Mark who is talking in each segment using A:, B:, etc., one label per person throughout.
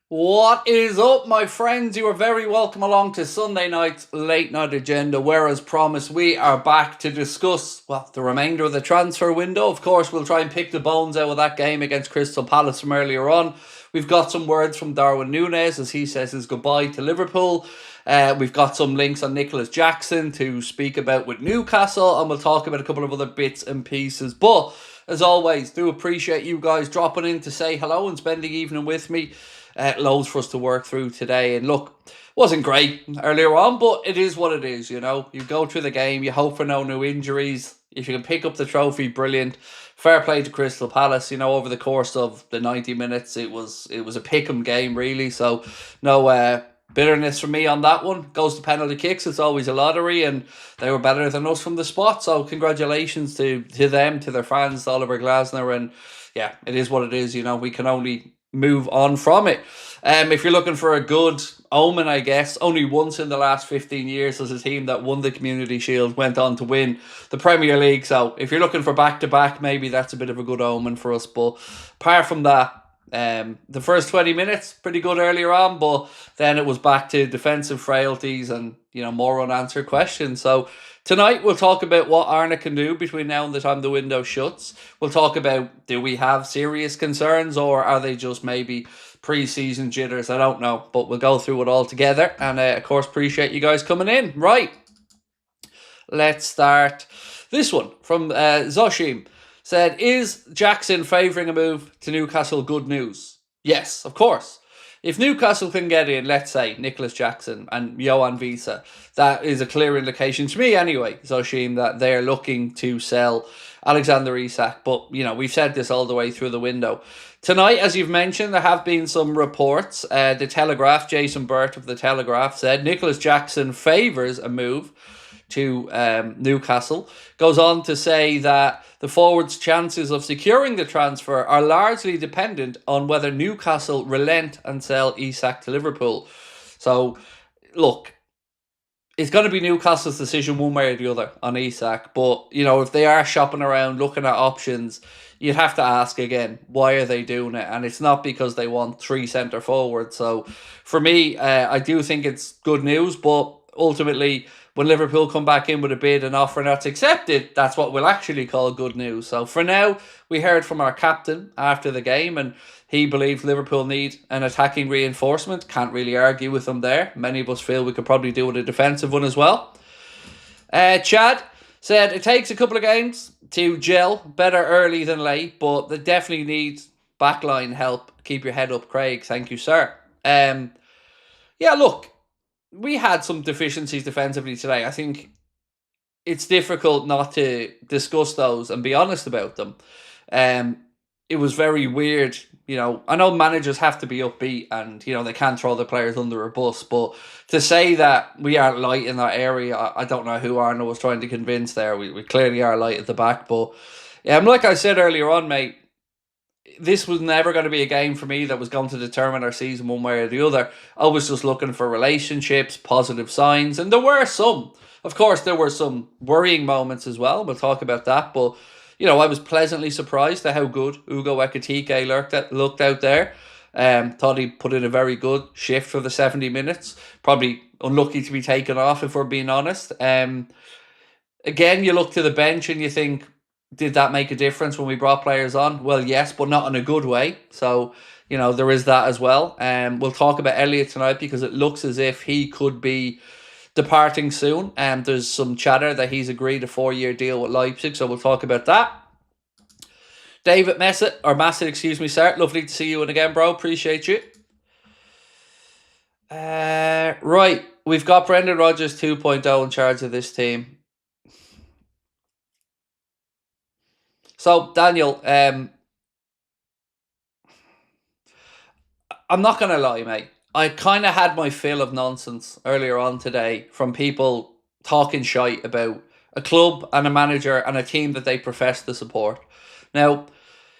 A: What is up, my friends? You are very welcome along to Sunday night's late night agenda, where, as promised, we are back to discuss, well, the remainder of the transfer window. Of course, we'll try and pick the bones out of that game against Crystal Palace from earlier on. We've got some words from Darwin Núñez as he says his goodbye to Liverpool. We've got some links on Nicholas Jackson to speak about with Newcastle, and we'll talk about a couple of other bits and pieces. But, as always, do appreciate you guys dropping in to say hello and spending the evening with me. Loads for us to work through today. And look, wasn't great earlier on, but it is what it is, you know. You go through the game, you hope for no new injuries. If you can pick up the trophy, brilliant. Fair play to Crystal Palace. You know, over the course of the 90 minutes, it was a pick-em game, really. So, no bitterness from me on that one. Goes to penalty kicks. It's always a lottery, and they were better than us from the spot. So, congratulations to them, to their fans, Oliver Glasner. And, yeah, it is what it is. You know, we can only move on from it. If you're looking for a good omen, I guess, only once in the last 15 years has a team that won the Community Shield went on to win the Premier League. So if you're looking for back-to-back, maybe that's a bit of a good omen for us. But apart from that, the first 20 minutes, pretty good earlier on, but then it was back to defensive frailties and, you know, more unanswered questions. So tonight, we'll talk about what Arne can do between now and the time the window shuts. We'll talk about, do we have serious concerns, or are they just maybe pre-season jitters? I don't know, but we'll go through it all together. And, of course, appreciate you guys coming in. Right, let's start this one from Zoshim. Said, is Jackson favouring a move to Newcastle good news? Yes, of course. If Newcastle can get in, let's say, Nicholas Jackson and Johan Visa, that is a clear indication, to me anyway, Zoshim, that they're looking to sell Alexander Isak. But, you know, we've said this all the way through the window. Tonight, as you've mentioned, there have been some reports. The Telegraph, Jason Burt of the Telegraph, said Nicholas Jackson favours a move to Newcastle. Goes on to say that the forward's chances of securing the transfer are largely dependent on whether Newcastle relent and sell Isak to Liverpool. So, look, it's going to be Newcastle's decision one way or the other on Isak. But, you know, if they are shopping around, looking at options, you'd have to ask again, why are they doing it? And it's not because they want 3 centre forwards. So, for me, I do think it's good news, but ultimately, when Liverpool come back in with a bid and offer that's accepted, that's what we'll actually call good news. So for now, we heard from our captain after the game, and he believes Liverpool need an attacking reinforcement. Can't really argue with him there. Many of us feel we could probably do with a defensive one as well. Chad said, it takes a couple of games to gel, better early than late, but they definitely need backline help. Keep your head up, Craig. Thank you, sir. Yeah, look, we had some deficiencies defensively today. I think it's difficult not to discuss those and be honest about them. It was very weird. You know, I know managers have to be upbeat and, you know, they can't throw the players under a bus, but to say that we are light in that area, I don't know who Arnold was trying to convince there. We clearly are light at the back, but like I said earlier on, mate, this was never going to be a game for me that was going to determine our season one way or the other. I was just looking for relationships, positive signs, and there were some. Of course, there were some worrying moments as well. We'll talk about that. But, you know, I was pleasantly surprised at how good Ugo Ekitike looked out there. Thought he put in a very good shift for the 70 minutes. Probably unlucky to be taken off, if we're being honest. Again, you look to the bench and you think, did that make a difference when we brought players on? Well, yes, but not in a good way. So, you know, there is that as well. We'll talk about Elliott tonight because it looks as if he could be departing soon. There's some chatter that he's agreed a 4-year deal with Leipzig, so we'll talk about that. David Massett, excuse me, sir. Lovely to see you in again, bro. Appreciate you. Right, we've got Brendan Rodgers 2.0 in charge of this team. So, Daniel, I'm not going to lie, mate. I kind of had my fill of nonsense earlier on today from people talking shite about a club and a manager and a team that they profess to support. Now,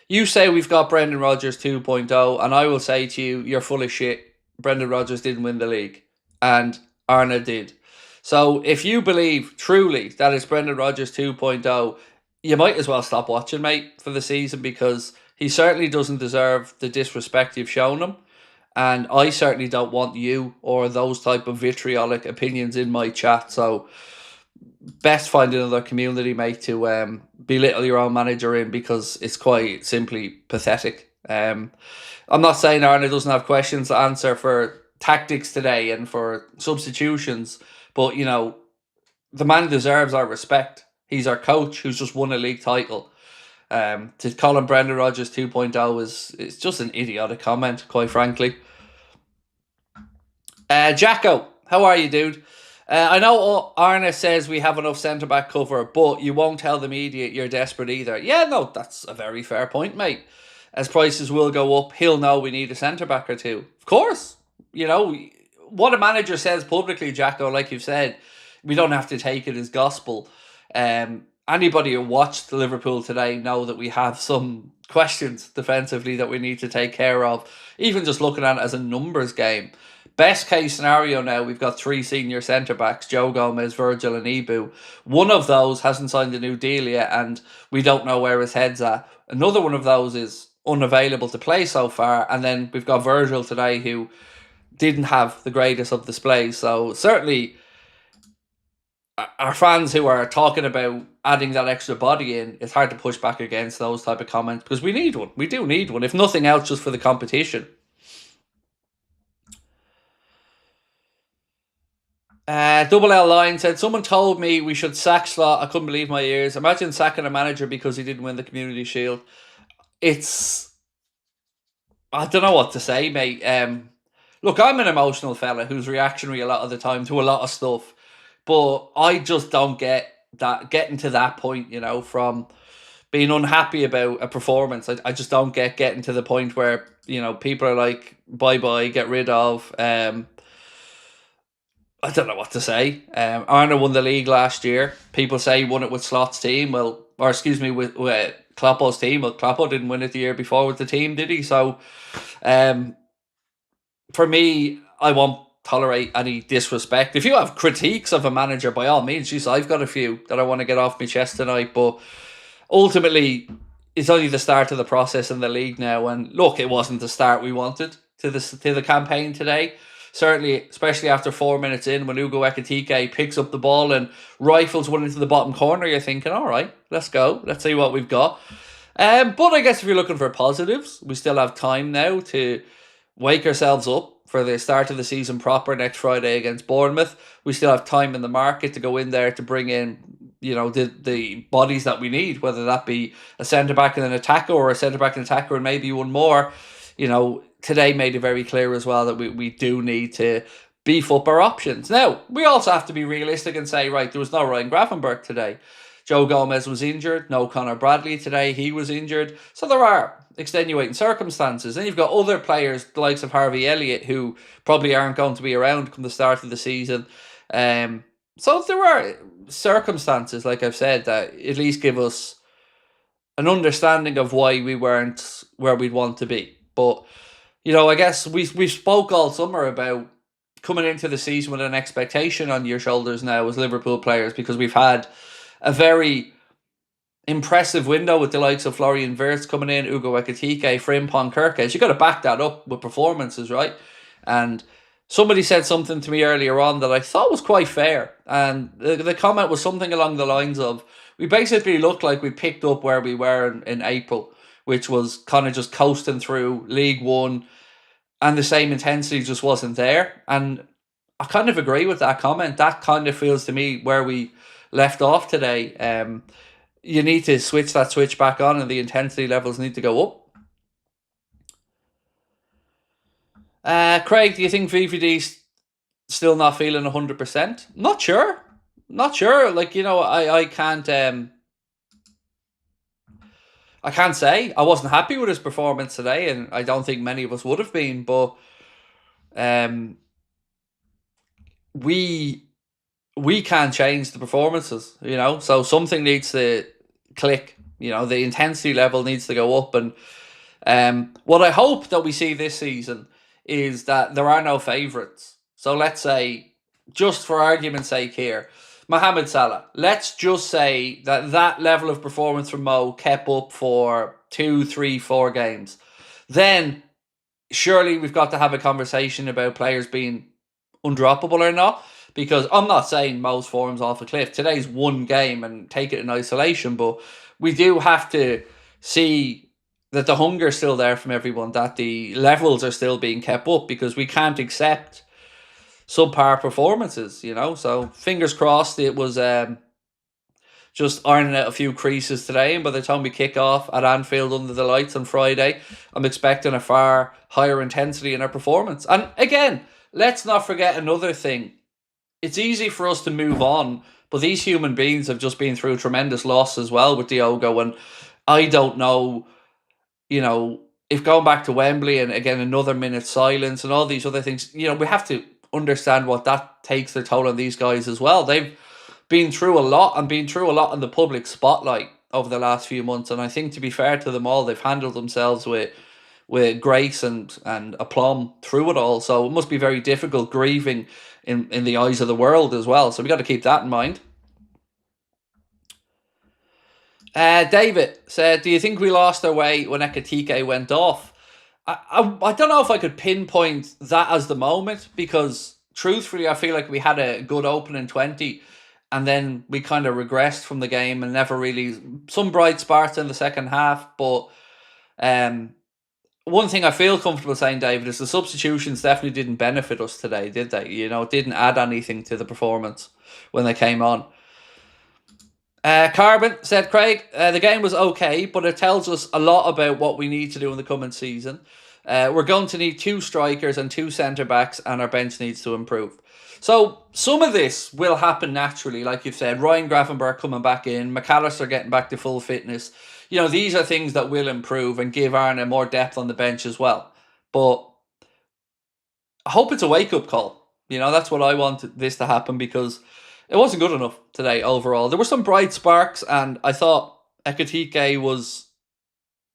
A: you say we've got Brendan Rodgers 2.0, and I will say to you, you're full of shit. Brendan Rodgers didn't win the league, and Arne did. So, if you believe truly that it's Brendan Rodgers 2.0, you might as well stop watching, mate, for the season, because he certainly doesn't deserve the disrespect you've shown him. And I certainly don't want you or those type of vitriolic opinions in my chat. So best find another community mate to belittle your own manager in, because it's quite simply pathetic. I'm not saying Arne doesn't have questions to answer for tactics today and for substitutions, but the man deserves our respect. He's our coach who's just won a league title. To call him Brendan Rodgers 2.0 is just an idiotic comment, quite frankly. Jacko, how are you, dude? I know Arne says we have enough centre-back cover, but you won't tell the media you're desperate either. Yeah, no, that's a very fair point, mate. As prices will go up, he'll know we need a centre-back or two. Of course. What a manager says publicly, Jacko, like you've said, we don't have to take it as gospel. Anybody who watched Liverpool today know that we have some questions defensively that we need to take care of, even just looking at it as a numbers game. Best case scenario now, we've got 3 senior centre-backs, Joe Gomez, Virgil and Ibu. One of those hasn't signed a new deal yet, and we don't know where his head's at. Another one of those is unavailable to play so far, and then we've got Virgil today who didn't have the greatest of displays. So certainly our fans who are talking about adding that extra body in, it's hard to push back against those type of comments, because we need one. We do need one, if nothing else, just for the competition. Double L Line said, someone told me we should sack Slot. I couldn't believe my ears. Imagine sacking a manager because he didn't win the Community Shield. I don't know what to say, mate. Look, I'm an emotional fella who's reactionary a lot of the time to a lot of stuff, but I just don't getting to that point, from being unhappy about a performance. I just don't getting to the point where, people are like, bye-bye, get rid of. I don't know what to say. Arne won the league last year. People say he won it with Slot's team. With Kloppo's team. Well, Kloppo didn't win it the year before with the team, did he? So, for me, I won't tolerate any disrespect. If you have critiques of a manager, by all means, geez, I've got a few that I want to get off my chest tonight. But ultimately, it's only the start of the process in the league now. And look, it wasn't the start we wanted to the campaign today. Certainly, especially after 4 minutes in, when Ugo Ekitike picks up the ball and rifles one into the bottom corner, you're thinking, all right, let's go. Let's see what we've got. But I guess if you're looking for positives, we still have time now to wake ourselves up for the start of the season proper next Friday against Bournemouth. We still have time in the market to go in there to bring in, the bodies that we need, whether that be a centre-back and an attacker, or a centre-back and attacker and maybe one more. Today made it very clear as well that we do need to beef up our options. Now, we also have to be realistic and say, right, there was no Ryan Gravenberch today. Joe Gomez was injured. No Conor Bradley today. He was injured. So there are extenuating circumstances. Then you've got other players, the likes of Harvey Elliott, who probably aren't going to be around come the start of the season. So there are circumstances, like I've said, that at least give us an understanding of why we weren't where we'd want to be. But I guess we spoke all summer about coming into the season with an expectation on your shoulders now as Liverpool players, because we've had a very impressive window with the likes of Florian Wirtz coming in, Ugo Ekitike, Frimpong, Kirkes. You got to back that up with performances, right? And somebody said something to me earlier on that I thought was quite fair. And the comment was something along the lines of, we basically looked like we picked up where we were in April, which was kind of just coasting through League One, and the same intensity just wasn't there. And I kind of agree with that comment. That kind of feels to me where we left off today. You need to switch that switch back on, and the intensity levels need to go up. Craig, do you think VVD's still not feeling 100%? Not sure. Like, I can't... I can't say. I wasn't happy with his performance today, and I don't think many of us would have been, but we can't change the performances, so something needs to click. The intensity level needs to go up, and what I hope that we see this season is that there are no favourites. So let's say, just for argument's sake here, Mohamed Salah. Let's just say that level of performance from Mo kept up for 2, 3, 4 games. Then surely we've got to have a conversation about players being undroppable or not. Because I'm not saying Mo's form's off a cliff. Today's one game and take it in isolation, but we do have to see that the hunger's still there from everyone, that the levels are still being kept up, because we can't accept subpar performances, you know. So fingers crossed it was just ironing out a few creases today, and by the time we kick off at Anfield under the lights on Friday, I'm expecting a far higher intensity in our performance. And again, let's not forget another thing. It's easy for us to move on, but these human beings have just been through tremendous loss as well with Diogo, and I don't know, you know, if going back to Wembley and again another minute silence and all these other things, you know, we have to understand what that takes their toll on these guys as well. They've been through a lot and been through a lot in the public spotlight over the last few months, and I think, to be fair to them all, they've handled themselves with grace and aplomb through it all. So it must be very difficult grieving in the eyes of the world as well. So we got to keep that in mind. David said, do you think we lost our way when Ekitike went off? I don't know if I could pinpoint that as the moment, because truthfully I feel like we had a good opening 20 and then we kind of regressed from the game and never really, some bright sparks in the second half. But one thing I feel comfortable saying, David, is the substitutions definitely didn't benefit us today, did they? You know, it didn't add anything to the performance when they came on. Carbon said, Craig, the game was okay, but it tells us a lot about what we need to do in the coming season. We're going to need 2 strikers and 2 centre-backs, and our bench needs to improve. So some of this will happen naturally, like you've said. Ryan Gravenberch coming back in, McAllister getting back to full fitness. You know, these are things that will improve and give Arne more depth on the bench as well. But I hope it's a wake-up call. You know, that's what I want this to happen, because it wasn't good enough today overall. There were some bright sparks, and I thought Ekitike was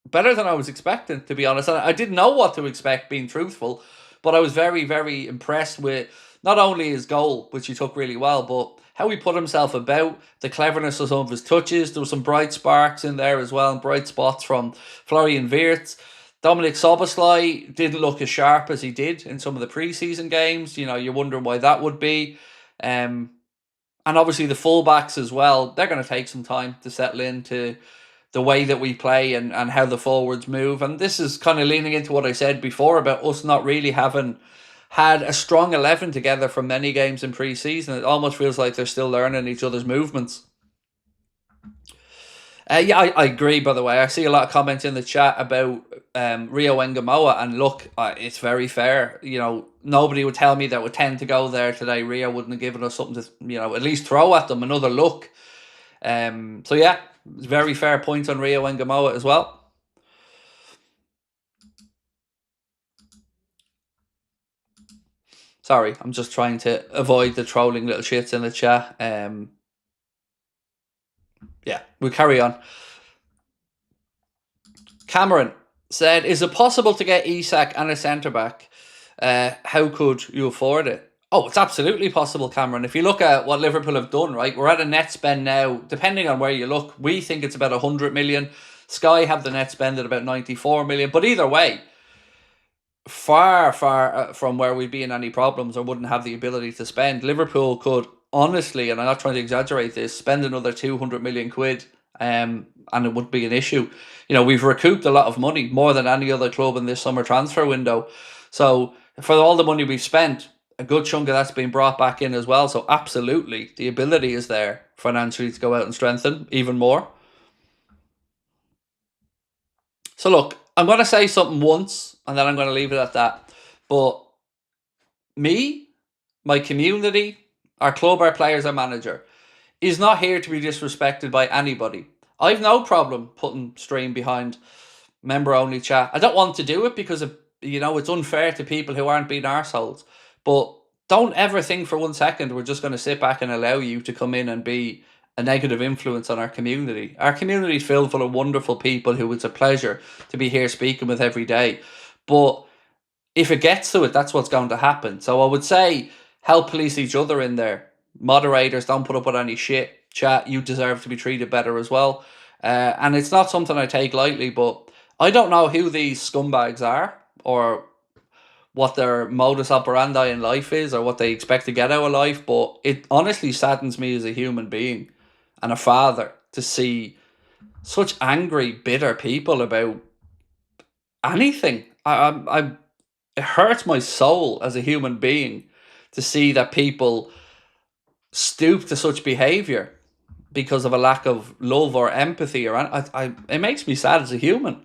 A: better than I was expecting, to be honest. And I didn't know what to expect, being truthful, but I was very, very impressed with not only his goal, which he took really well, but how he put himself about, the cleverness of some of his touches. There were some bright sparks in there as well, and bright spots from Florian Wirtz. Dominic Szoboszlai didn't look as sharp as he did in some of the preseason games. You know, you're wondering why that would be. And obviously the fullbacks as well, they're going to take some time to settle into the way that we play and how the forwards move. And this is kind of leaning into what I said before about us not really having had a strong 11 together for many games in pre-season. It almost feels like they're still learning each other's movements. Yeah, I agree, by the way. I see a lot of comments in the chat about Rio Engamoa, and look, it's very fair. You know, nobody would tell me that with 10 to go there today, Rio wouldn't have given us something to, you know, at least throw at them, another look. So yeah, it's very fair point on Rio Engamoa as well. Sorry, I'm just trying to avoid the trolling little shits in the chat. Yeah, we'll carry on. Cameron said, is it possible to get Isak and a centre-back? How could you afford it? Oh, it's absolutely possible, Cameron. If you look at what Liverpool have done, right, we're at a net spend now, depending on where you look, we think it's about 100 million. Sky have the net spend at about 94 million. But either way, far from where we'd be in any problems or wouldn't have the ability to spend. Liverpool could honestly, and I'm not trying to exaggerate this, spend another 200 million quid and it wouldn't be an issue. You know, we've recouped a lot of money, more than any other club in this summer transfer window. So for all the money we've spent, a good chunk of that's been brought back in as well. So absolutely, the ability is there financially to go out and strengthen even more. So look, I'm going to say something once and then I'm going to leave it at that. But me, my community, our club, our players, our manager, is not here to be disrespected by anybody. I've no problem putting stream behind member-only chat. I don't want to do it because, you know, it's unfair to people who aren't being arseholes. But don't ever think for 1 second we're just going to sit back and allow you to come in and be a negative influence on our community. Our community is filled full of wonderful people who it's a pleasure to be here speaking with every day. But if it gets to it, that's what's going to happen. So I would say help police each other in there. Moderators, don't put up with any shit. Chat, you deserve to be treated better as well. And it's not something I take lightly, but I don't know who these scumbags are or what their modus operandi in life is or what they expect to get out of life, but it honestly saddens me as a human being and a father to see such angry, bitter people about anything. It hurts my soul as a human being to see that people stoop to such behavior because of a lack of love or empathy, or it makes me sad as a human.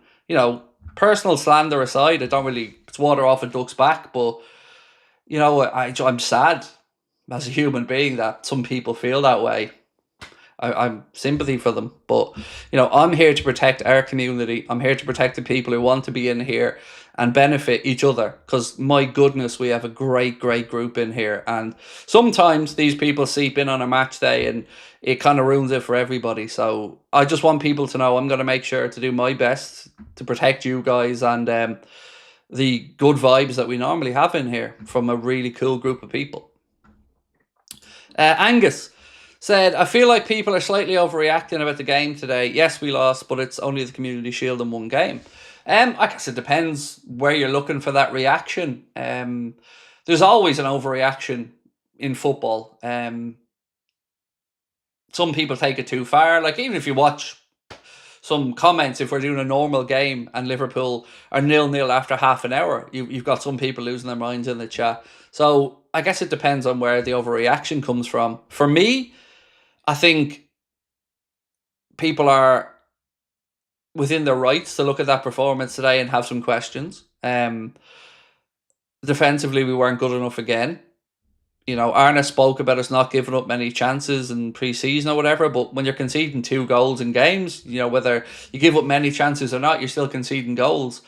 A: Personal slander aside, it's water off a duck's back, but I'm sad as a human being that some people feel that way. I'm sympathy for them, but I'm here to protect our community. I'm here to protect the people who want to be in here and benefit each other, because my goodness, we have a great group in here, and sometimes these people seep in on a match day and it kind of ruins it for everybody. So I just want people to know I'm going to make sure to do my best to protect you guys and the good vibes that we normally have in here from a really cool group of people. Angus said, I feel like people are slightly overreacting about the game today. Yes, we lost, but it's only the Community Shield in one game. I guess it depends where you're looking for that reaction. There's always an overreaction in football. Some people take it too far. Like, even if you watch some comments, if we're doing a normal game and Liverpool are 0-0 after half an hour, you've got some people losing their minds in the chat. So I guess it depends on where the overreaction comes from. For me, I think people are within their rights to look at that performance today and have some questions. Defensively, we weren't good enough again. Arne spoke about us not giving up many chances in pre-season or whatever, but when you're conceding 2 goals in games, whether you give up many chances or not, you're still conceding goals.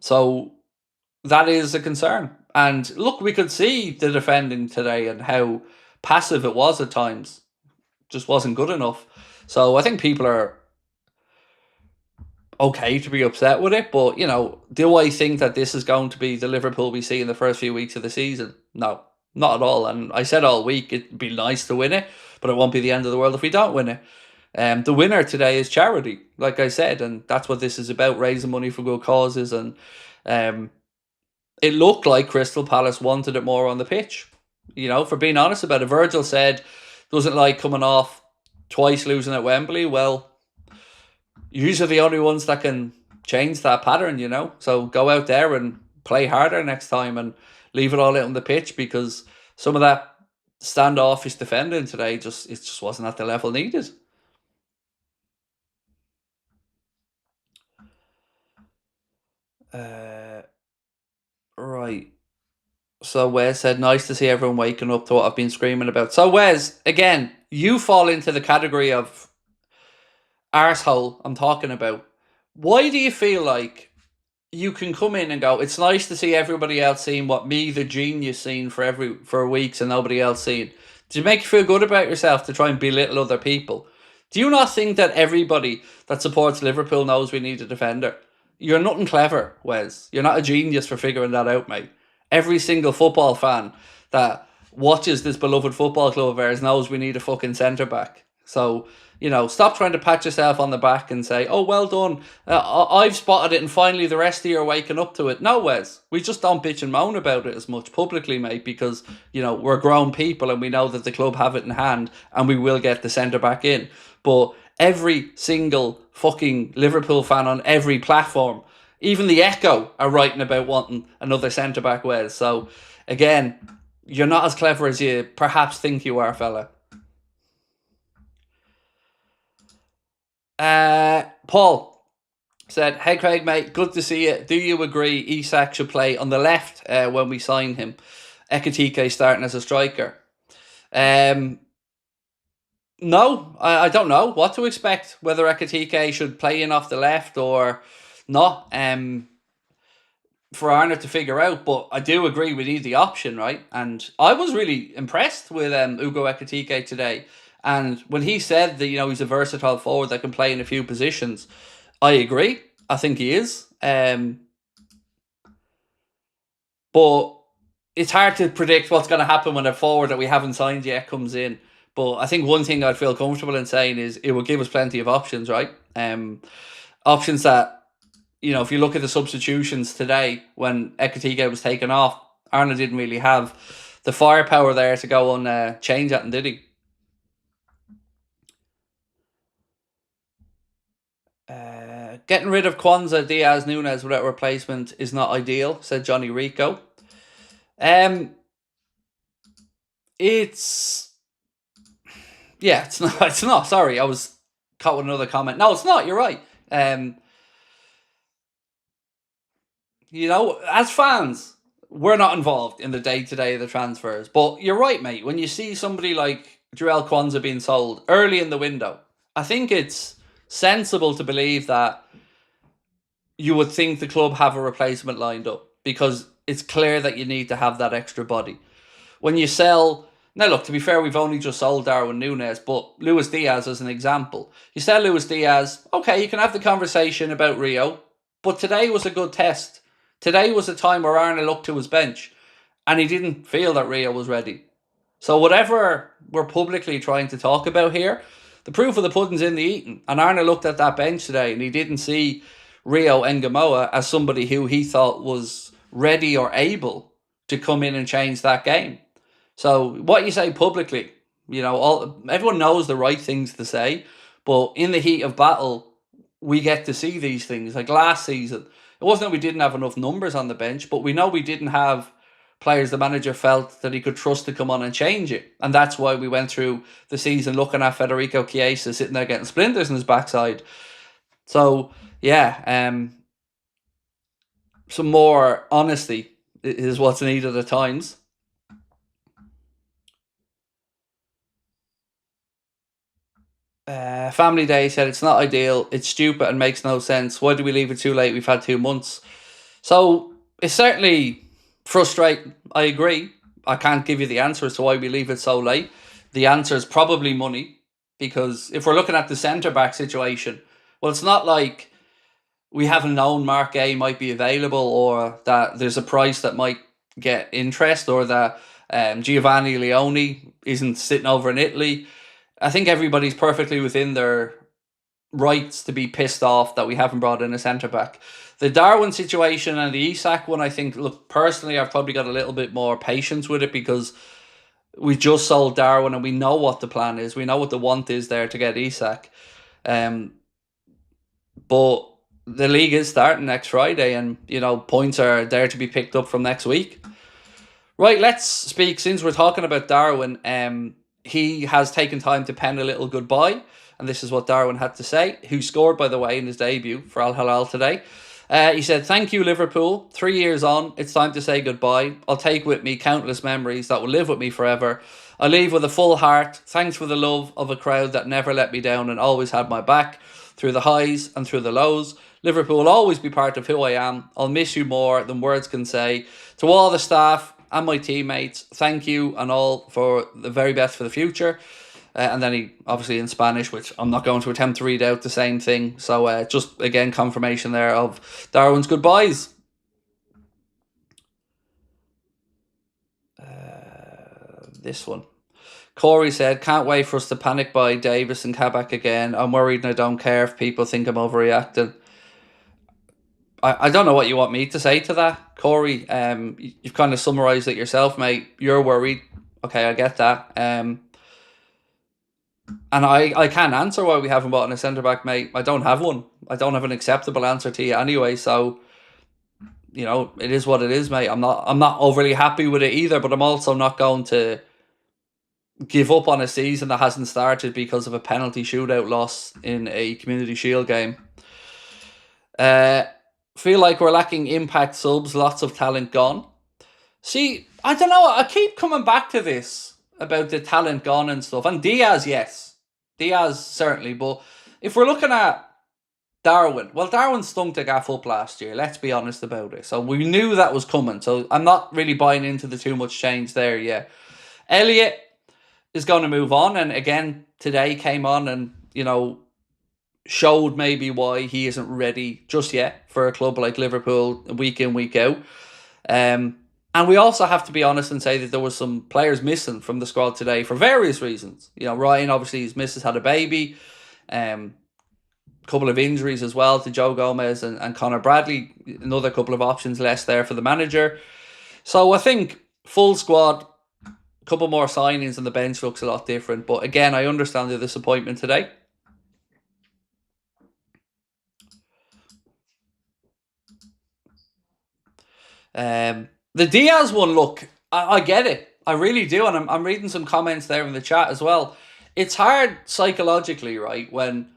A: So that is a concern. And look, we could see the defending today and how passive it was at times. Just wasn't good enough. So I think people are okay to be upset with it, but do I think that this is going to be the Liverpool we see in the first few weeks of the season? No, not at all. And I said all week it'd be nice to win it, but it won't be the end of the world if we don't win it. The winner today is charity, like I said, and that's what this is about, raising money for good causes. And it looked like Crystal Palace wanted it more on the pitch. For being honest about it, Virgil said doesn't like coming off twice losing at Wembley. Well, usually the only ones that can change that pattern, So go out there and play harder next time and leave it all out on the pitch, because some of that standoffish defending today it just wasn't at the level needed. Right. So Wes said, nice to see everyone waking up to what I've been screaming about. So Wes, again, you fall into the category of arsehole I'm talking about. Why do you feel like you can come in and go, it's nice to see everybody else seeing what me, the genius, seen for weeks and nobody else seen? Does it make you feel good about yourself to try and belittle other people? Do you not think that everybody that supports Liverpool knows we need a defender? You're nothing clever, Wes. You're not a genius for figuring that out, mate. Every single football fan that watches this beloved football club of ours knows we need a fucking centre-back. So, stop trying to pat yourself on the back and say, oh, well done. I've spotted it and finally the rest of you are waking up to it. No, Wes. We just don't bitch and moan about it as much publicly, mate, because, we're grown people and we know that the club have it in hand and we will get the centre-back in. But every single fucking Liverpool fan on every platform, even the Echo, are writing about wanting another centre-back, Wes. So, again, you're not as clever as you perhaps think you are, fella. Paul said, hey Craig, mate, good to see you. Do you agree Isak should play on the left when we sign him? Ekitike starting as a striker. No, I don't know what to expect, whether Ekitike should play in off the left or not. For Arne to figure out, but I do agree we need the option, right? And I was really impressed with Ugo Ekitike today. And when he said that, he's a versatile forward that can play in a few positions, I agree. I think he is. But it's hard to predict what's going to happen when a forward that we haven't signed yet comes in. But I think one thing I'd feel comfortable in saying is it will give us plenty of options, right? Options that if you look at the substitutions today when Ekatike was taken off, Arne didn't really have the firepower there to go and change that, and did he? Getting rid of Kwanzaa, Diaz, Nunes without replacement is not ideal, said Johnny Rico. It's not. It's not. Sorry, I was caught with another comment. No, it's not. You're right. As fans, we're not involved in the day-to-day of the transfers. But you're right, mate. When you see somebody like Jarell Kwanzaa being sold early in the window, I think it's sensible to believe that you would think the club have a replacement lined up, because it's clear that you need to have that extra body. When you sell... Now, look, to be fair, we've only just sold Darwin Núñez, but Luis Diaz as an example. You sell Luis Diaz, okay, you can have the conversation about Rio, but today was a good test. Today was a time where Arne looked to his bench and he didn't feel that Rio was ready. So whatever we're publicly trying to talk about here, the proof of the pudding's in the eating. And Arne looked at that bench today and he didn't see Rio Ngamoa as somebody who he thought was ready or able to come in and change that game. So what you say publicly, everyone knows the right things to say, but in the heat of battle, we get to see these things. Like last season, it wasn't that we didn't have enough numbers on the bench, but we know we didn't have players the manager felt that he could trust to come on and change it. And that's why we went through the season looking at Federico Chiesa sitting there getting splinters in his backside. So, yeah, some more honesty is what's needed at times. Family Day said it's not ideal, it's stupid and makes no sense. Why do we leave it too late? We've had 2 months. So it's certainly frustrating. I agree. I can't give you the answer as to why we leave it so late. The answer is probably money, because if we're looking at the centre-back situation, well, it's not like we haven't known Mark Gay might be available, or that there's a price that might get interest, or that Giovanni Leone isn't sitting over in Italy. I think everybody's perfectly within their rights to be pissed off that we haven't brought in a centre-back. The Darwin situation and the Isak one, I think, look, personally, I've probably got a little bit more patience with it, because we just sold Darwin and we know what the plan is. We know what the want is there to get Isak. But the league is starting next Friday, and, points are there to be picked up from next week. Right, let's speak, since we're talking about Darwin, he has taken time to pen a little goodbye, and this is what Darwin had to say, who scored, by the way, in his debut for Al Hilal today. He said, "Thank you, Liverpool. 3 years on, it's time to say goodbye. I'll take with me countless memories that will live with me forever. I leave with a full heart. Thanks for the love of a crowd that never let me down and always had my back, through the highs and through the lows. Liverpool will always be part of who I am. I'll miss you more than words can say. To all the staff and my teammates, thank you and all for the very best for the future." And then he, obviously in Spanish, which I'm not going to attempt to read out the same thing. So just, again, confirmation there of Darwin's goodbyes. This one. Corey said, "Can't wait for us to panic buy Davis and Kabak again. I'm worried and I don't care if people think I'm overreacting." I don't know what you want me to say to that, Corey. You've kind of summarised it yourself, mate. You're worried. Okay, I get that. And I can't answer why we haven't bought a centre-back, mate. I don't have one. I don't have an acceptable answer to you anyway. So, it is what it is, mate. I'm not overly happy with it either, but I'm also not going to give up on a season that hasn't started because of a penalty shootout loss in a Community Shield game. Feel like we're lacking impact subs, lots of talent gone. See, I don't know, I keep coming back to this about the talent gone and stuff. And Diaz, yes. Diaz, certainly. But if we're looking at Darwin, well, Darwin stunk to gaff up last year, let's be honest about it. So we knew that was coming. So I'm not really buying into the too much change there yet. Elliot is going to move on. And again, today came on and, showed maybe why he isn't ready just yet for a club like Liverpool week in, week out. And we also have to be honest and say that there were some players missing from the squad today for various reasons. Ryan, obviously, his missus had a baby. couple of injuries as well to Joe Gomez and Conor Bradley. Another couple of options less there for the manager. So I think full squad, a couple more signings, and the bench looks a lot different. But again, I understand the disappointment today. The Diaz one, look, I get it. I really do. And I'm reading some comments there in the chat as well. It's hard psychologically, right, when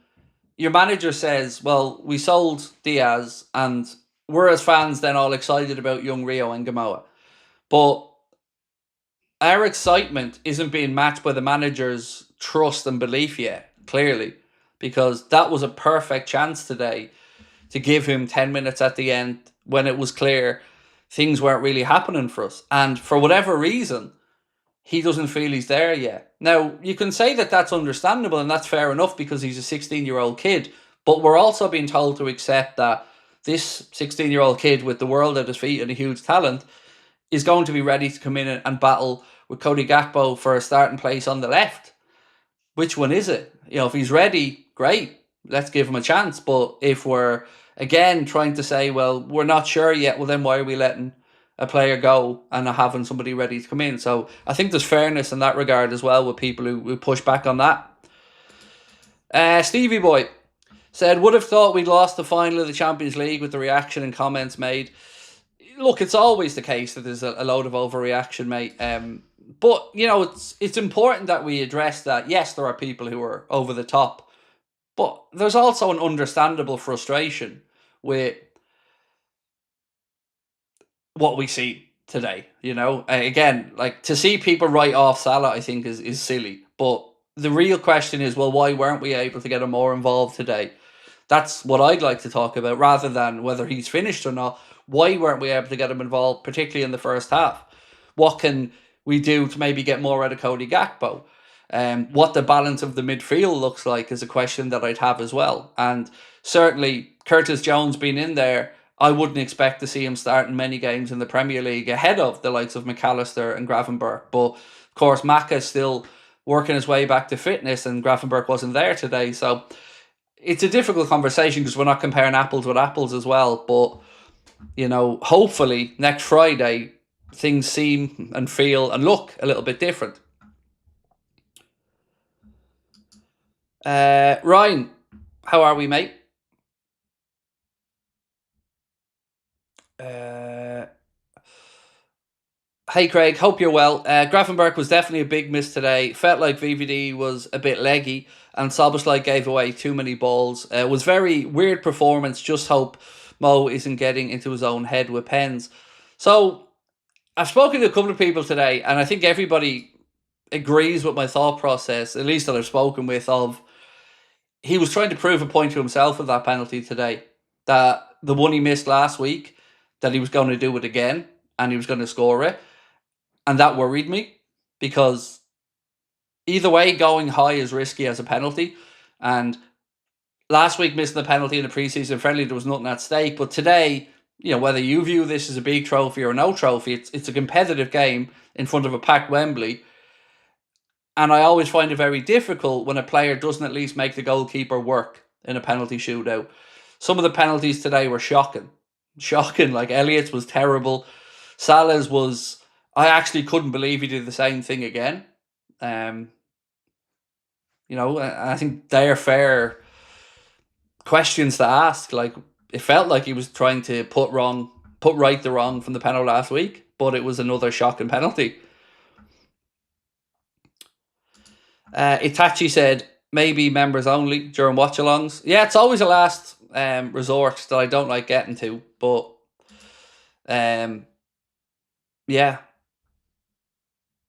A: your manager says, well, we sold Diaz and we're as fans then all excited about young Rio and Gamoa. But our excitement isn't being matched by the manager's trust and belief yet, clearly, because that was a perfect chance today to give him 10 minutes at the end when it was clear things weren't really happening for us. And for whatever reason, he doesn't feel he's there yet. Now, you can say that that's understandable and that's fair enough because he's a 16-year-old kid, but we're also being told to accept that this 16-year-old kid with the world at his feet and a huge talent is going to be ready to come in and battle with Cody Gakpo for a starting place on the left. Which one is it? If he's ready, great, let's give him a chance. But if we're, again, trying to say, well, we're not sure yet, well, then why are we letting a player go and not having somebody ready to come in? So I think there's fairness in that regard as well with people who push back on that. Stevie Boy said, would have thought we'd lost the final of the Champions League with the reaction and comments made. Look, it's always the case that there's a load of overreaction, mate. But, it's important that we address that. Yes, there are people who are over the top. But there's also an understandable frustration with what we see today, Again, like, to see people write off Salah, I think, is silly. But the real question is, well, why weren't we able to get him more involved today? That's what I'd like to talk about, rather than whether he's finished or not. Why weren't we able to get him involved, particularly in the first half? What can we do to maybe get more out of Cody Gakpo? What the balance of the midfield looks like is a question that I'd have as well. And certainly Curtis Jones being in there, I wouldn't expect to see him starting many games in the Premier League ahead of the likes of McAllister and Gravenberch. But of course, Maka is still working his way back to fitness and Gravenberch wasn't there today. So it's a difficult conversation because we're not comparing apples with apples as well. But, hopefully next Friday things seem and feel and look a little bit different. Ryan, how are we, mate? Hey Craig, hope you're well. Gravenberch was definitely a big miss today. Felt like VVD was a bit leggy and Szoboszlai gave away too many balls. It was very weird performance. Just hope Mo isn't getting into his own head with pens. So I've spoken to a couple of people today and I think everybody agrees with my thought process, at least that I've spoken with, of he was trying to prove a point to himself with that penalty today. That the one he missed last week, that he was going to do it again and he was going to score it. And that worried me because either way, going high is risky as a penalty. And last week, missing the penalty in the preseason friendly, there was nothing at stake. But today, whether you view this as a big trophy or no trophy, it's a competitive game in front of a packed Wembley. And I always find it very difficult when a player doesn't at least make the goalkeeper work in a penalty shootout. Some of the penalties today were shocking. Shocking. Like Elliott's was terrible. Salah's was... I actually couldn't believe he did the same thing again. I think they're fair questions to ask. Like, it felt like he was trying to put right the wrong from the penalty last week, but it was another shocking penalty. Itachi said, maybe members only during watch-alongs. Yeah, it's always a last resort that I don't like getting to, but yeah.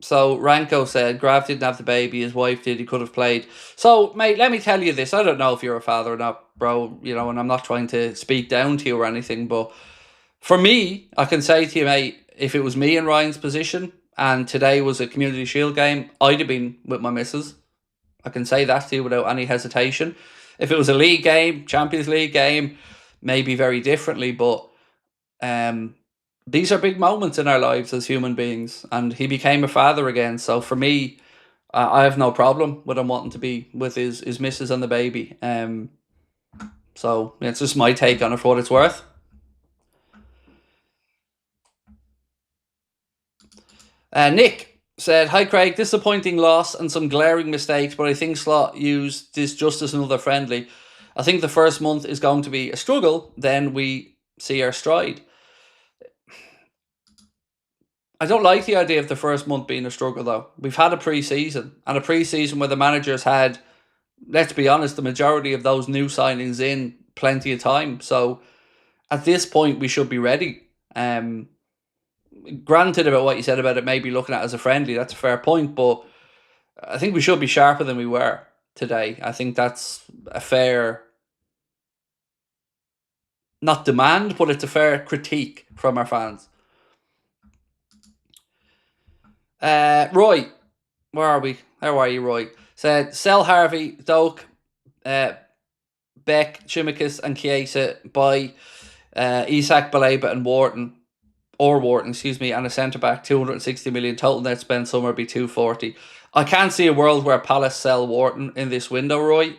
A: So Ranko said, Grav didn't have the baby, his wife did, he could have played. So, mate, let me tell you this. I don't know if you're a father or not, bro, and I'm not trying to speak down to you or anything, but for me, I can say to you, mate, if it was me in Ryan's position and today was a Community Shield game, I'd have been with my missus. I can say that to you without any hesitation. If it was a league game, Champions League game, maybe very differently, but these are big moments in our lives as human beings, and he became a father again. So for me, I have no problem with him wanting to be with his missus and the baby. So it's just my take on it for what it's worth. Nick said, "Hi Craig, disappointing loss and some glaring mistakes, but I think Slot used this just as another friendly. I think the first month is going to be a struggle, then we see our stride." I don't like the idea of the first month being a struggle, though. We've had a pre-season, and a pre-season where the managers had, let's be honest, the majority of those new signings in plenty of time. So at this point, we should be ready. Granted, about what you said about it maybe looking at it as a friendly, that's a fair point, but I think we should be sharper than we were today. I think that's a fair, not demand, but it's a fair critique from our fans. Roy, where are we? How are you, Roy? Said, sell Harvey, Doak, Beck, Chimicus and Chiesa by Isak, Baleba and Wharton, and a centre-back, 260 million. Total net spend somewhere be 240. I can't see a world where Palace sell Wharton in this window, Roy.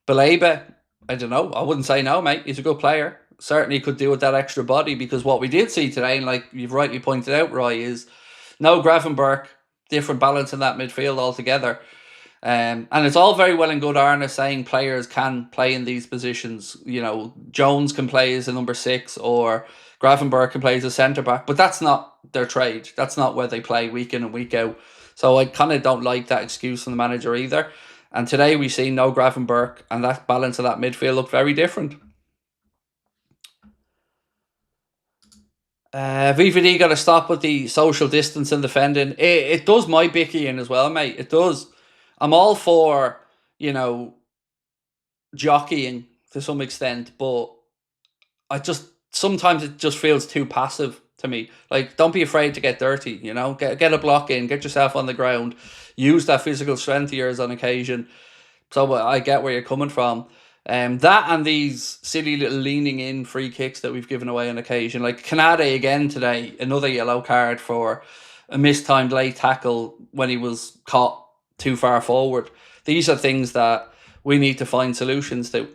A: Baleba, I don't know. I wouldn't say no, mate. He's a good player. Certainly could do with that extra body, because what we did see today, and like you've rightly pointed out, Roy, is no Gravenberch, different balance in that midfield altogether. And it's all very well and good, Arna, saying players can play in these positions. You know, Jones can play as a number 6 or Gravenberch can play as a centre-back, but that's not their trade. That's not where they play week in and week out. So I kind of don't like that excuse from the manager either. And today we see no Gravenberch, and that balance of that midfield looked very different. VVD got to stop with the social distance and defending. It does my bicky in as well, mate. It does. I'm all for, jockeying to some extent, but sometimes it just feels too passive to me. Like, don't be afraid to get dirty, get a block in, get yourself on the ground, use that physical strength of yours on occasion. So I get where you're coming from. That and these silly little leaning in free kicks that we've given away on occasion. Like Canade again today, another yellow card for a mistimed late tackle when he was caught too far forward. These are things that we need to find solutions to.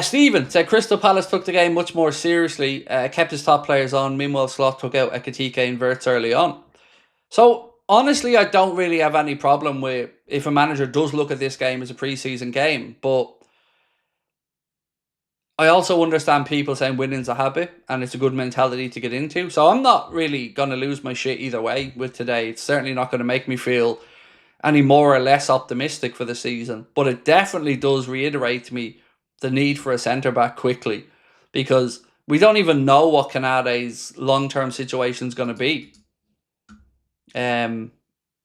A: Stephen said Crystal Palace took the game much more seriously, kept his top players on, meanwhile Slot took out Ekitike and Wirtz early on. So honestly, I don't really have any problem with if a manager does look at this game as a pre-season game, but I also understand people saying winning's a habit and it's a good mentality to get into. So I'm not really going to lose my shit either way with today. It's certainly not going to make me feel any more or less optimistic for the season, but it definitely does reiterate to me the need for a centre-back quickly, because we don't even know what Canade's long-term situation is going to be.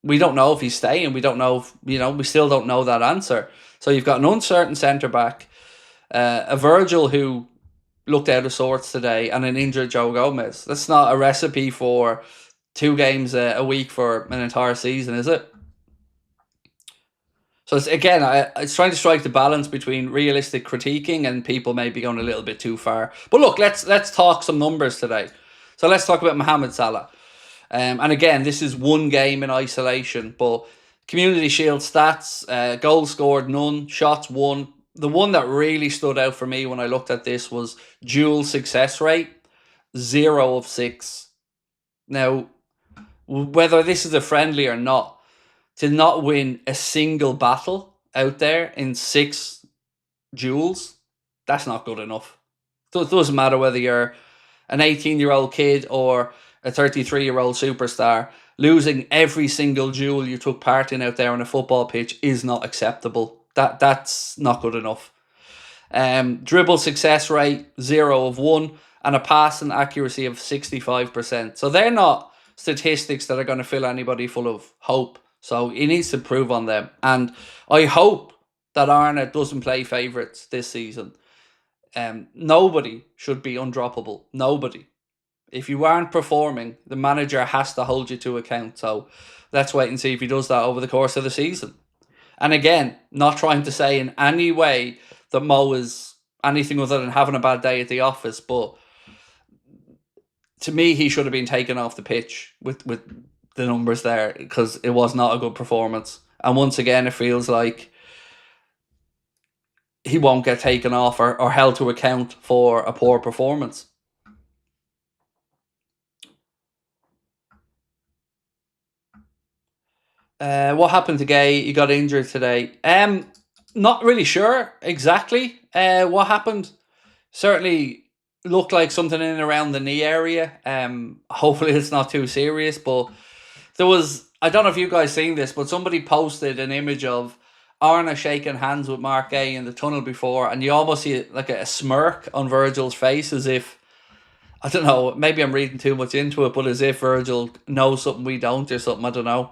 A: We don't know if he's staying. We don't know if, we still don't know that answer. So you've got an uncertain centre-back, a Virgil who looked out of sorts today, and an injured Joe Gomez. That's not a recipe for 2 games a week for an entire season, is it? So it's trying to strike the balance between realistic critiquing and people maybe going a little bit too far. But look, let's talk some numbers today. So let's talk about Mohamed Salah. And again, this is one game in isolation, but Community Shield stats, goals scored none, shots 1. The one that really stood out for me when I looked at this was duel success rate, 0 of 6. Now, whether this is a friendly or not, to not win a single battle out there in 6 duels, that's not good enough. It doesn't matter whether you're an 18-year-old kid or a 33-year-old superstar. Losing every single duel you took part in out there on a football pitch is not acceptable. That's not good enough. Dribble success rate, 0 of 1, and a passing accuracy of 65%. So they're not statistics that are going to fill anybody full of hope. So he needs to improve on them. And I hope that Arna doesn't play favourites this season. Nobody should be undroppable. Nobody. If you aren't performing, the manager has to hold you to account. So let's wait and see if he does that over the course of the season. And again, not trying to say in any way that Mo is anything other than having a bad day at the office, but to me, he should have been taken off the pitch with the numbers there, because it was not a good performance. And once again, it feels like he won't get taken off or held to account for a poor performance. What happened to Gay? He got injured today. Not really sure exactly what happened. Certainly looked like something in and around the knee area. Hopefully it's not too serious, but there was, I don't know if you guys seen this, but somebody posted an image of Arna shaking hands with Mark Gay in the tunnel before, and you almost see like a smirk on Virgil's face, as if, I don't know, maybe I'm reading too much into it, but as if Virgil knows something we don't or something, I don't know.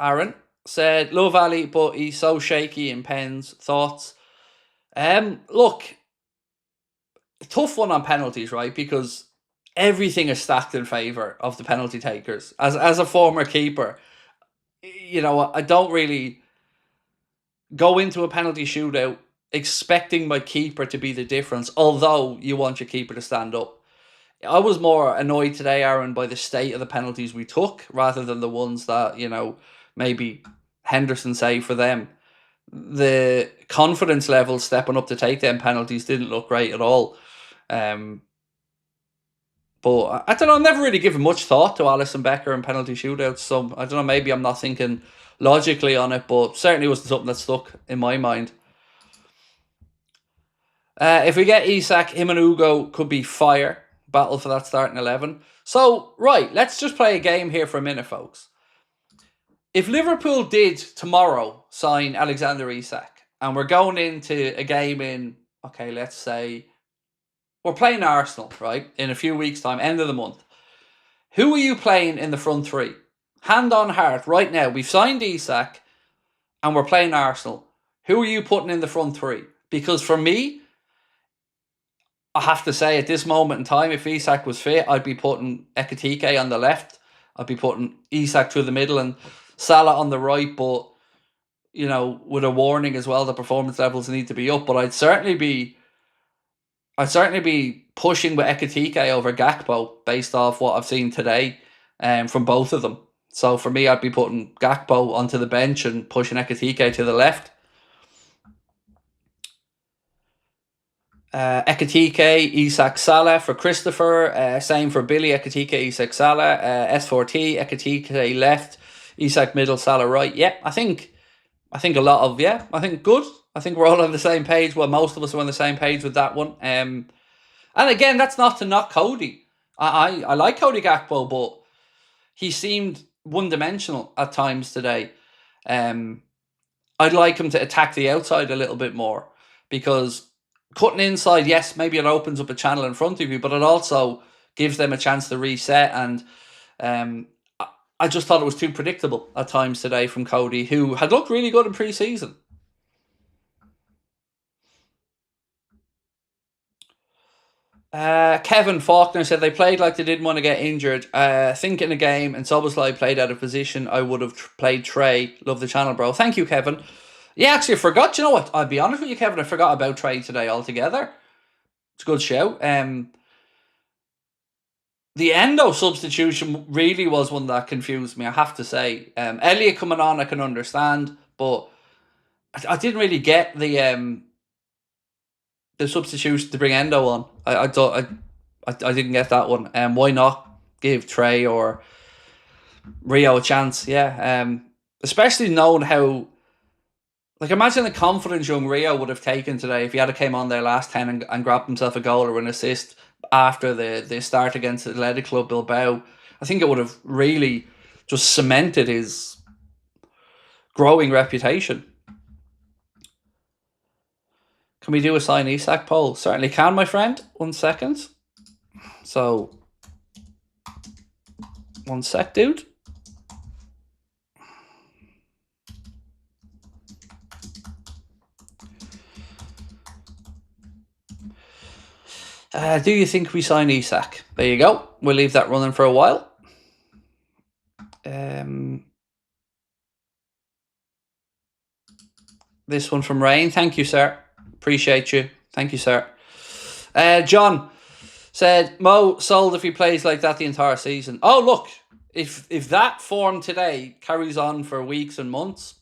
A: Aaron said, love Ali, but he's so shaky in pens. Thoughts? Look, tough one on penalties, right? Because everything is stacked in favour of the penalty takers. As a former keeper, you know, I don't really go into a penalty shootout expecting my keeper to be the difference, although you want your keeper to stand up. I was more annoyed today, Aaron, by the state of the penalties we took rather than the ones that, you know, maybe Henderson saved for them. The confidence level stepping up to take them penalties didn't look great at all. But I don't know, I've never really given much thought to Alisson Becker and penalty shootouts, so I don't know, maybe I'm not thinking logically on it, but certainly wasn't something that stuck in my mind. If we get Isak, him and Ugo could be fire. Battle for that starting 11. So, right, let's just play a game here for a minute, folks. If Liverpool did tomorrow sign Alexander Isak, and we're going into a game in, okay, let's say, we're playing Arsenal, right, in a few weeks' time, end of the month. Who are you playing in the front three? Hand on heart, right now, we've signed Isak, and we're playing Arsenal. Who are you putting in the front three? Because for me, I have to say, at this moment in time, if Isak was fit, I'd be putting Ekitike on the left. I'd be putting Isak through the middle and Salah on the right, but, you know, with a warning as well, the performance levels need to be up. But I'd certainly be pushing with Ekitike over Gakpo based off what I've seen today from both of them. So for me, I'd be putting Gakpo onto the bench and pushing Ekitike to the left. Ekitike, Isak, Salah for Christopher. Same for Billy, Ekitike, Isak, Salah. S4T, Ekitike left, Isak middle, Salah right. Yeah, I think a lot of, I think good. I think we're all on the same page. Well, most of us are on the same page with that one. And again, that's not to knock Cody. I like Cody Gakpo, but he seemed one-dimensional at times today. I'd like him to attack the outside a little bit more, because cutting inside, yes, maybe it opens up a channel in front of you, but it also gives them a chance to reset. And I just thought it was too predictable at times today from Cody, who had looked really good in pre-season. Kevin Faulkner said they played like they didn't want to get injured. I think in a game and Soboslai played out of position, I would have played Trey. Love the channel, bro. Thank you, Kevin. Yeah, actually, I forgot. You know what? I'll be honest with you, Kevin. I forgot about Trey today altogether. It's a good show. The Endo substitution really was one that confused me, I have to say. Elliot coming on, I can understand, but I didn't really get the substitution to bring Endo on. I didn't get that one. Why not give Trey or Rio a chance? Yeah. Especially knowing how, like, imagine the confidence young Rio would have taken today if he had came on their last 10 and grabbed himself a goal or an assist after the start against Athletic Club Bilbao. I think it would have really just cemented his growing reputation. Can we do a sign Isak poll? Certainly can, my friend. 1 second. So, 1 sec, dude. Do you think we sign Isak? There you go. We'll leave that running for a while. This one from Rain. Thank you, sir. Appreciate you. Thank you, sir. John Said Mo sold if he plays like that the entire season. Oh, look, if that form today carries on for weeks and months,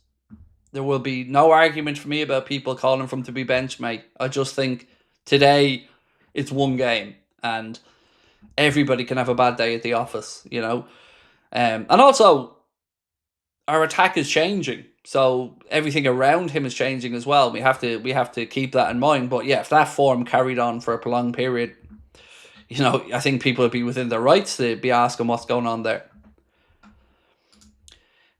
A: there will be no argument for me about people calling for him to be bench, mate. I just think today it's one game and everybody can have a bad day at the office, you know. And also, our attack is changing, so everything around him is changing as well. We have to keep that in mind. But yeah, if that form carried on for a prolonged period, you know, I think people would be within their rights to be asking what's going on there.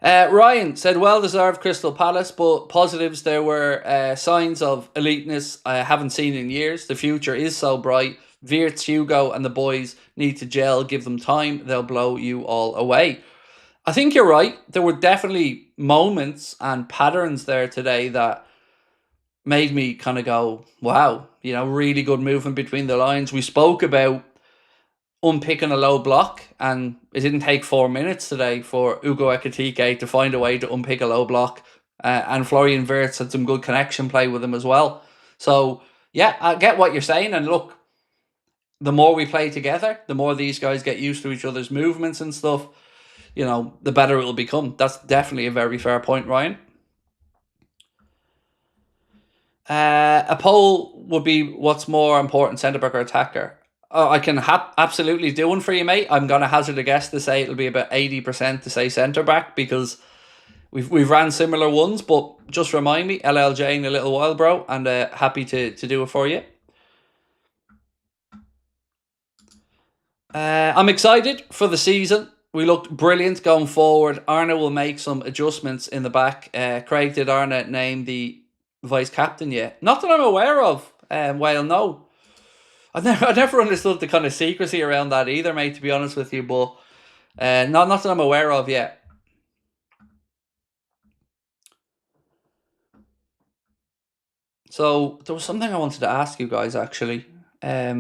A: Ryan said, well-deserved Crystal Palace, but positives, there were signs of eliteness I haven't seen in years. The future is so bright. Wirtz, Hugo and the boys need to gel. Give them time. They'll blow you all away. I think you're right. There were definitely moments and patterns there today that made me kind of go, wow, you know, really good movement between the lines. We spoke about unpicking a low block, and it didn't take 4 minutes today for Ugo Ekitike to find a way to unpick a low block. And Florian Wirtz had some good connection play with him as well. So, yeah, I get what you're saying. And look, the more we play together, the more these guys get used to each other's movements and stuff, you know, the better it will become. That's definitely a very fair point, Ryan. A poll would be, what's more important, centre-back or attacker? I can absolutely do one for you, mate. I'm going to hazard a guess to say it'll be about 80% to say centre-back, because we've ran similar ones, but just remind me, LLJ in a little while, bro, and happy to do it for you. I'm excited for the season. We looked brilliant going forward. Arna will make some adjustments in the back. Craig, did Arna name the vice captain yet? Not that I'm aware of. Well, no. I never understood the kind of secrecy around that either, mate, to be honest with you. But not that I'm aware of yet. So there was something I wanted to ask you guys, actually. How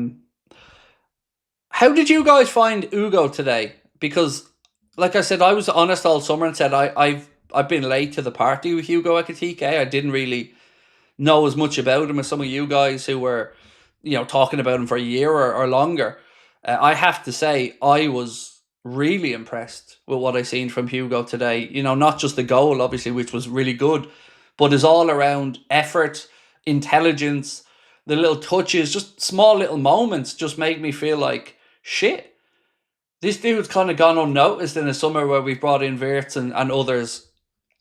A: did you guys find Ugo today? Because, like I said, I was honest all summer and said I've been late to the party with Hugo Ekitike. I didn't really know as much about him as some of you guys who were, you know, talking about him for a year or longer. I have to say, I was really impressed with what I seen from Hugo today. You know, not just the goal, obviously, which was really good, but his all-around effort, intelligence, the little touches, just small little moments just make me feel like, shit, this dude's kind of gone unnoticed in a summer where we've brought in Wirtz and others.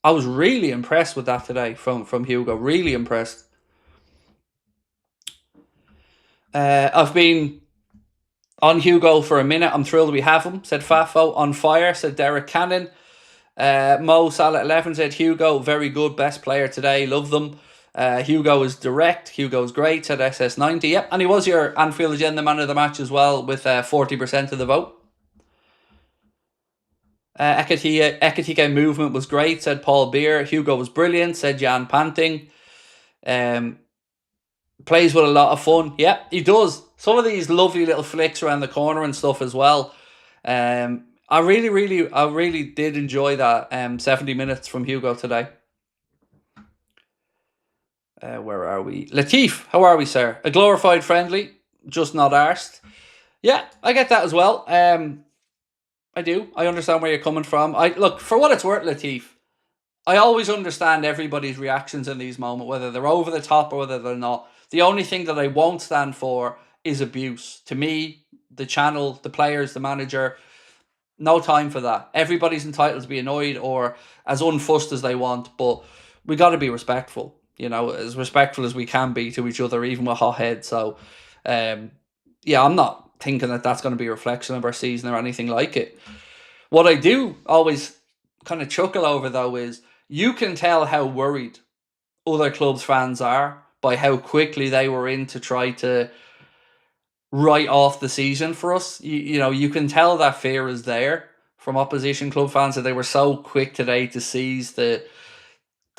A: I was really impressed with that today from Hugo. Really impressed. I've been on Hugo for a minute. I'm thrilled we have him, said Fafo. On fire, said Derek Cannon. Mo Salah 11 said Hugo, very good, best player today. Love them. Hugo is direct. Hugo's great, said SS90. Yep, and he was your Anfield Agenda man of the match as well, with 40% of the vote. Ekitike movement was great, said Paul Beer. Hugo was brilliant, said Jan Panting. Plays with a lot of fun. Yeah, he does. Some of these lovely little flicks around the corner and stuff as well. I really did enjoy that 70 minutes from Hugo today. Where are we? Latif, how are we, sir? A glorified friendly, just not arsed. Yeah, I get that as well. I do. I understand where you're coming from. Look, for what it's worth, Latif, I always understand everybody's reactions in these moments, whether they're over the top or whether they're not. The only thing that I won't stand for is abuse. To me, the channel, the players, the manager, no time for that. Everybody's entitled to be annoyed or as unfussed as they want, but we got to be respectful, you know, as respectful as we can be to each other, even with hot heads. So, yeah, I'm not thinking that that's going to be a reflection of our season or anything like it. What I do always kind of chuckle over, though, is you can tell how worried other clubs' fans are by how quickly they were in to try to write off the season for us. You know, you can tell that fear is there from opposition club fans, that they were so quick today to seize to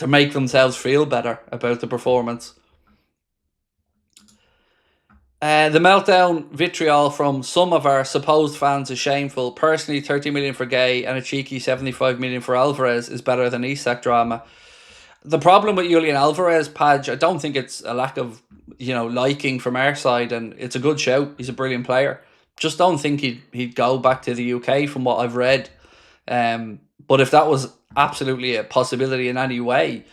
A: make themselves feel better about the performance. The meltdown vitriol from some of our supposed fans is shameful. Personally, 30 million for Gay and a cheeky 75 million for Alvarez is better than Isak drama. The problem with Julian Alvarez, Padge, I don't think it's a lack of, you know, liking from our side, and it's a good shout. He's a brilliant player. just don't think he'd go back to the UK from what I've read. But if that was absolutely a possibility in any way,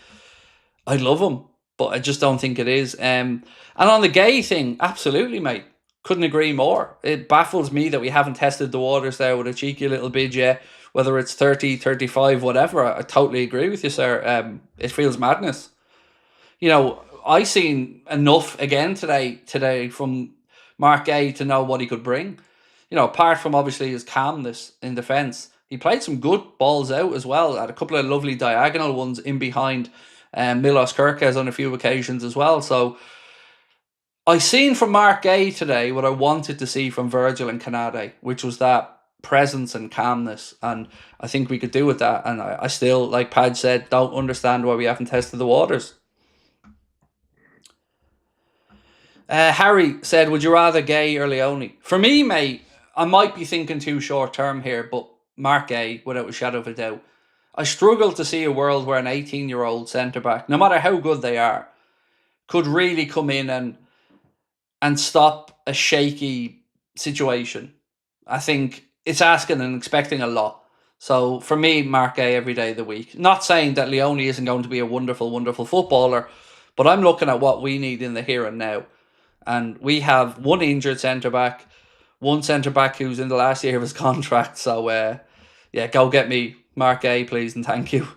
A: I'd love him. But I just don't think it is. And on the gay thing, absolutely, mate. Couldn't agree more. It baffles me that we haven't tested the waters there with a cheeky little bid yet. Whether it's 30, 35, whatever. I totally agree with you, sir. It feels madness. I seen enough again today from Mark Gay to know what he could bring. Apart from obviously his calmness in defence, he played some good balls out as well. Had a couple of lovely diagonal ones in behind Milos Kerkez on a few occasions as well. So I seen from Mark Gay today what I wanted to see from Virgil and Canade, which was that presence and calmness. And I think we could do with that. And I still, like Padge said, don't understand why we haven't tested the waters. Harry said, would you rather Gay or Leone? For me, mate, I might be thinking too short term here, but Mark Gay, without a shadow of a doubt. I struggle to see a world where an 18-year-old centre-back, no matter how good they are, could really come in and stop a shaky situation. I think it's asking and expecting a lot. So for me, Mark Gay every day of the week. Not saying that Leone isn't going to be a wonderful, wonderful footballer, but I'm looking at what we need in the here and now. And we have one injured centre-back, one centre-back who's in the last year of his contract. So, go get me Mark Gay, please, and thank you.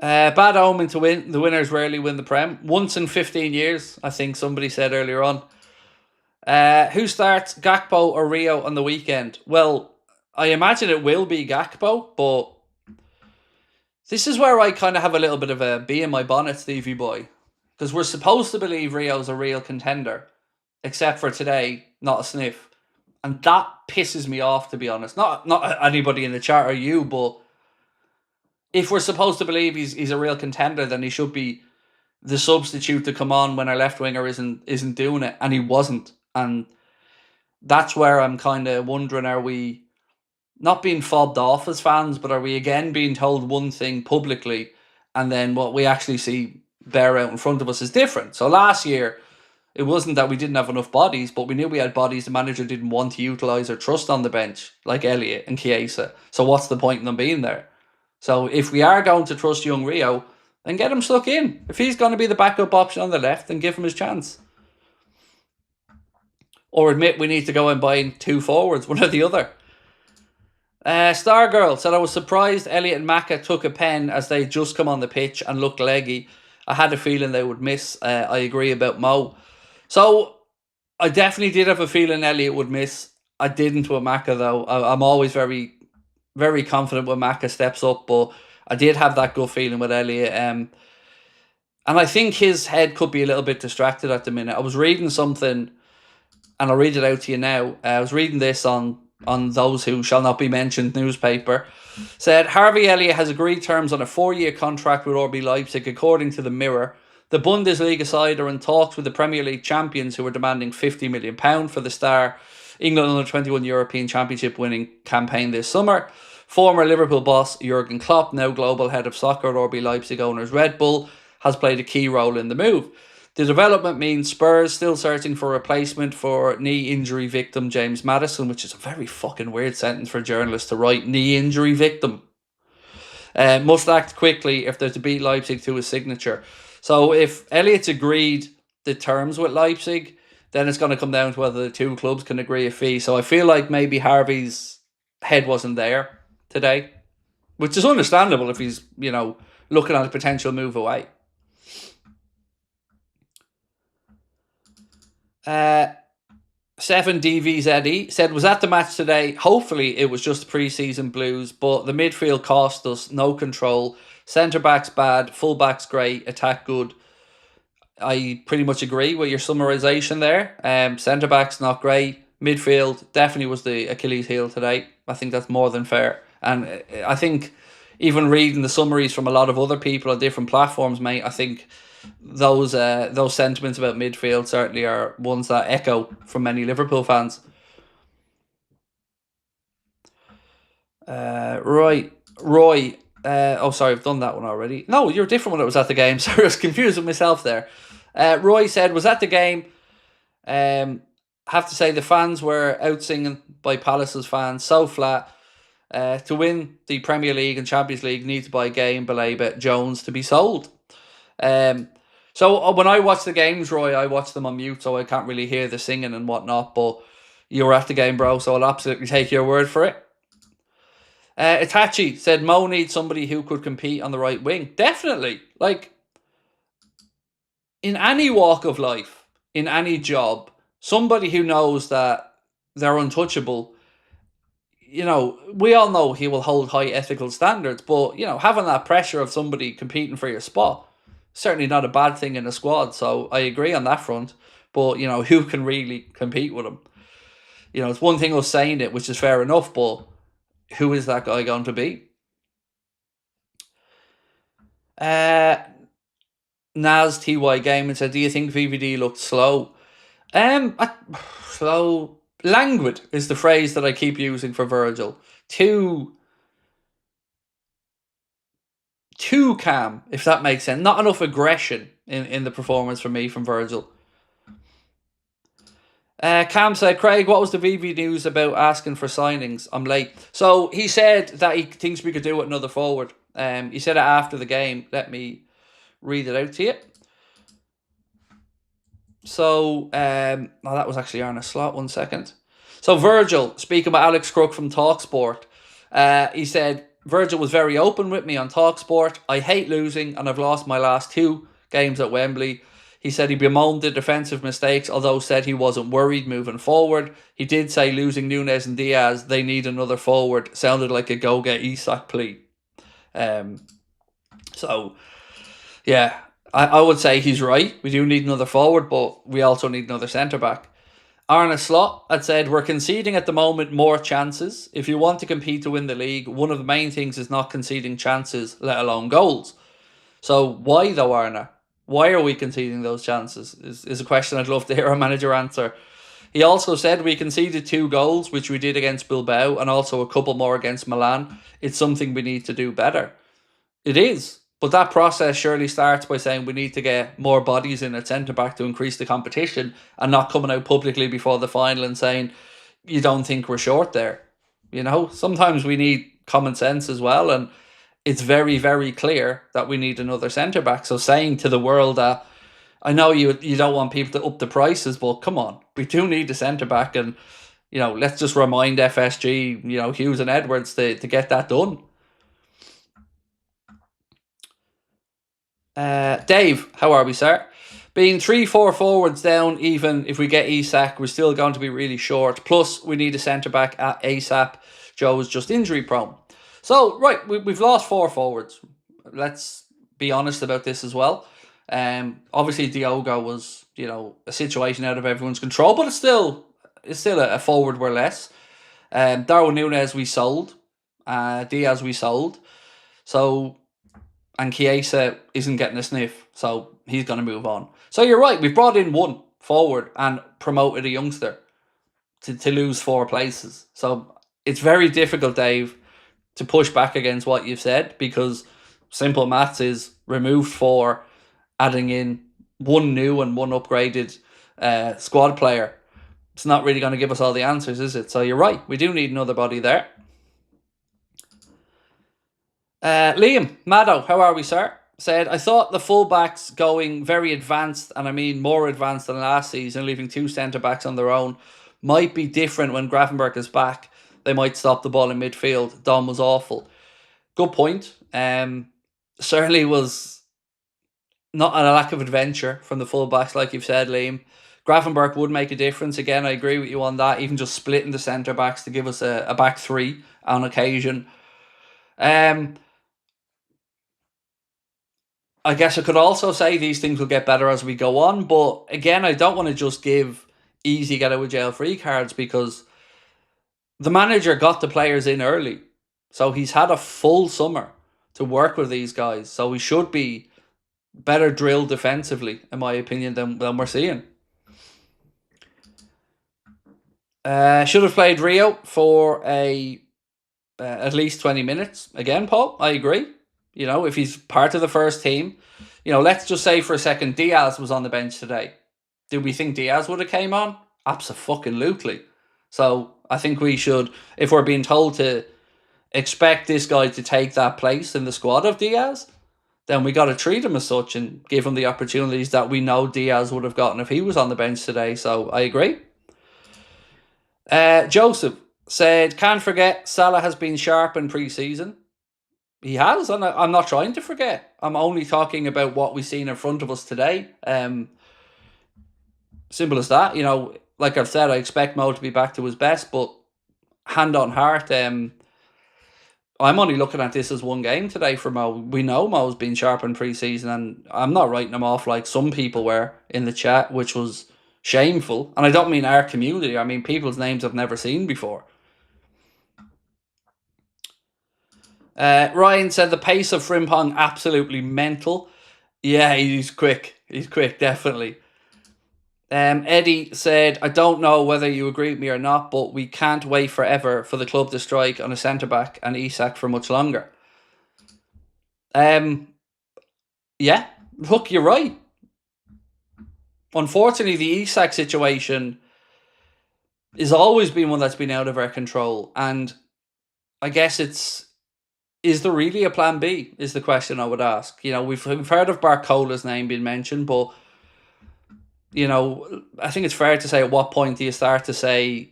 A: Bad omen to win. The winners rarely win the Prem. Once in 15 years, I think somebody said earlier on. Who starts, Gakpo or Rio on the weekend? Well, I imagine it will be Gakpo, but this is where I kind of have a little bit of a bee in my bonnet, Stevie boy. Because we're supposed to believe Rio's a real contender. Except for today, not a sniff. And that pisses me off, to be honest. Not anybody in the chat or you, but if we're supposed to believe he's a real contender, then he should be the substitute to come on when our left winger isn't doing it. And he wasn't. And that's where I'm kind of wondering, are we not being fobbed off as fans, but are we again being told one thing publicly and then what we actually see bear out in front of us is different? So last year, it wasn't that we didn't have enough bodies, but we knew we had bodies the manager didn't want to utilise or trust on the bench, like Elliott and Chiesa. So what's the point in them being there? So if we are going to trust young Rio, then get him stuck in. If he's going to be the backup option on the left, then give him his chance. Or admit we need to go and buy 2 forwards, one or the other. Stargirl said, I was surprised Elliott and Maka took a pen as they just come on the pitch and looked leggy. I had a feeling they would miss. I agree about Mo. So I definitely did have a feeling Elliott would miss. I didn't with Maka though. I'm always very, very confident when Maka steps up, but I did have that gut feeling with Elliott. And I think his head could be a little bit distracted at the minute. I was reading something, and I'll read it out to you now. I was reading this on Those Who Shall Not Be Mentioned newspaper. Said, Harvey Elliott has agreed terms on a 4-year contract with RB Leipzig, according to the Mirror. The Bundesliga side are in talks with the Premier League champions who are demanding £50 million for the star England Under-21 European Championship winning campaign this summer. Former Liverpool boss Jurgen Klopp, now global head of soccer at RB Leipzig owners Red Bull, has played a key role in the move. The development means Spurs still searching for a replacement for knee injury victim James Maddison, which is a very fucking weird sentence for journalists to write, knee injury victim. Must act quickly if they're to beat Leipzig to his signature. So if Elliott's agreed the terms with Leipzig, then it's going to come down to whether the two clubs can agree a fee. So I feel like maybe Harvey's head wasn't there today, which is understandable if he's, looking at a potential move away. 7DVZE said, was at the match today. Hopefully it was just pre-season blues, but the midfield cost us, no control. Centre-back's bad, full-back's great, attack good. I pretty much agree with your summarisation there. Centre-back's not great. Midfield definitely was the Achilles heel today. I think that's more than fair. And I think even reading the summaries from a lot of other people on different platforms, mate, I think those sentiments about midfield certainly are ones that echo from many Liverpool fans. Roy. Sorry, I've done that one already. No, you're different when it was at the game. Sorry, I was confused with myself there. Roy said, was at the game. Have to say the fans were out singing by Palace's fans, so flat. To win the Premier League and Champions League, need to buy Gay and Baleba Jones to be sold. So when I watch the games, Roy, I watch them on mute, so I can't really hear the singing and whatnot. But you were at the game, bro, so I'll absolutely take your word for it. Itachi said Mo needs somebody who could compete on the right wing. Definitely. Like, in any walk of life, in any job, somebody who knows that they're untouchable, we all know he will hold high ethical standards, but, having that pressure of somebody competing for your spot, certainly not a bad thing in a squad. So I agree on that front. But, who can really compete with him? It's one thing us saying it, which is fair enough, but who is that guy going to be? Naz TY Gaming said, do you think VVD looked slow? Slow. Languid is the phrase that I keep using for Virgil. Too calm, if that makes sense. Not enough aggression in the performance for me from Virgil. Cam said, Craig, what was the VV news about asking for signings? I'm late. So he said that he thinks we could do it another forward. He said it after the game. Let me read it out to you. So, that was actually Arne Slot. 1 second. So Virgil, speaking about Alex Crook from TalkSport, he said, Virgil was very open with me on TalkSport. I hate losing and I've lost my last 2 games at Wembley. He said he bemoaned the defensive mistakes, although said he wasn't worried moving forward. He did say losing Nunes and Diaz, they need another forward. Sounded like a go get Isak plea. So, yeah, I would say he's right. We do need another forward, but we also need another centre-back. Arne Slot had said, we're conceding at the moment more chances. If you want to compete to win the league, one of the main things is not conceding chances, let alone goals. So why though, Arne? Why are we conceding those chances is a question I'd love to hear our manager answer. He also said we conceded 2 goals, which we did against Bilbao, and also a couple more against Milan. It's something we need to do better. It is. But that process surely starts by saying we need to get more bodies in at centre-back to increase the competition, and not coming out publicly before the final and saying, you don't think we're short there. Sometimes we need common sense as well, and it's very, very clear that we need another centre-back. So saying to the world that, I know you don't want people to up the prices, but come on, we do need a centre-back, and, let's just remind FSG, Hughes and Edwards to get that done. Dave, how are we, sir? Being 3-4 forwards down, even if we get Isak, we're still going to be really short. Plus, we need a centre-back at ASAP. Joe's just injury prone. So, right, we've lost 4 forwards. Let's be honest about this as well. Obviously, Diogo was, a situation out of everyone's control, but it's still a forward we're less. Darwin Núñez we sold. Diaz we sold. So, and Chiesa isn't getting a sniff, so he's going to move on. So you're right, we've brought in 1 forward and promoted a youngster to lose 4 places. So it's very difficult, Dave, to push back against what you've said, because simple maths is removed 4, adding in 1 new and 1 upgraded squad player. It's not really going to give us all the answers, is it? So you're right, we do need another body there. Liam Maddow, how are we, sir? Said, I thought the fullbacks going very advanced, and I mean more advanced than last season, leaving 2 centre-backs on their own, might be different when Gravenberch is back. They might stop the ball in midfield. Dom was awful. Good point. Certainly was not a lack of adventure from the fullbacks, like you've said, Liam. Gravenberch would make a difference. Again, I agree with you on that. Even just splitting the centre-backs to give us a back 3 on occasion. I guess I could also say these things will get better as we go on. But again, I don't want to just give easy get out of jail free cards, because the manager got the players in early. So he's had a full summer to work with these guys. So we should be better drilled defensively, in my opinion, than we're seeing. Should have played Rio for at least 20 minutes. Again, Paul, I agree. If he's part of the first team, let's just say for a second Diaz was on the bench today. Do we think Diaz would have came on? Absolutely. So I think we should, if we're being told to expect this guy to take that place in the squad of Diaz, then we got to treat him as such and give him the opportunities that we know Diaz would have gotten if he was on the bench today. So I agree. Joseph said, can't forget Salah has been sharp in pre-season. He has, and I'm not trying to forget. I'm only talking about what we've seen in front of us today. Simple as that. Like I've said, I expect Mo to be back to his best, but hand on heart, I'm only looking at this as one game today for Mo. We know Mo's been sharp in pre-season, and I'm not writing him off like some people were in the chat, which was shameful. And I don't mean our community. I mean people's names I've never seen before. Ryan said the pace of Frimpong absolutely mental. Yeah, he's quick. He's quick, definitely. Eddie said, I don't know whether you agree with me or not, but we can't wait forever for the club to strike on a centre-back and Isak for much longer. Yeah, look, you're right. Unfortunately, the Isak situation has always been one that's been out of our control. And I guess is there really a plan B, is the question I would ask. We've heard of Barcola's name being mentioned, but I think it's fair to say, at what point do you start to say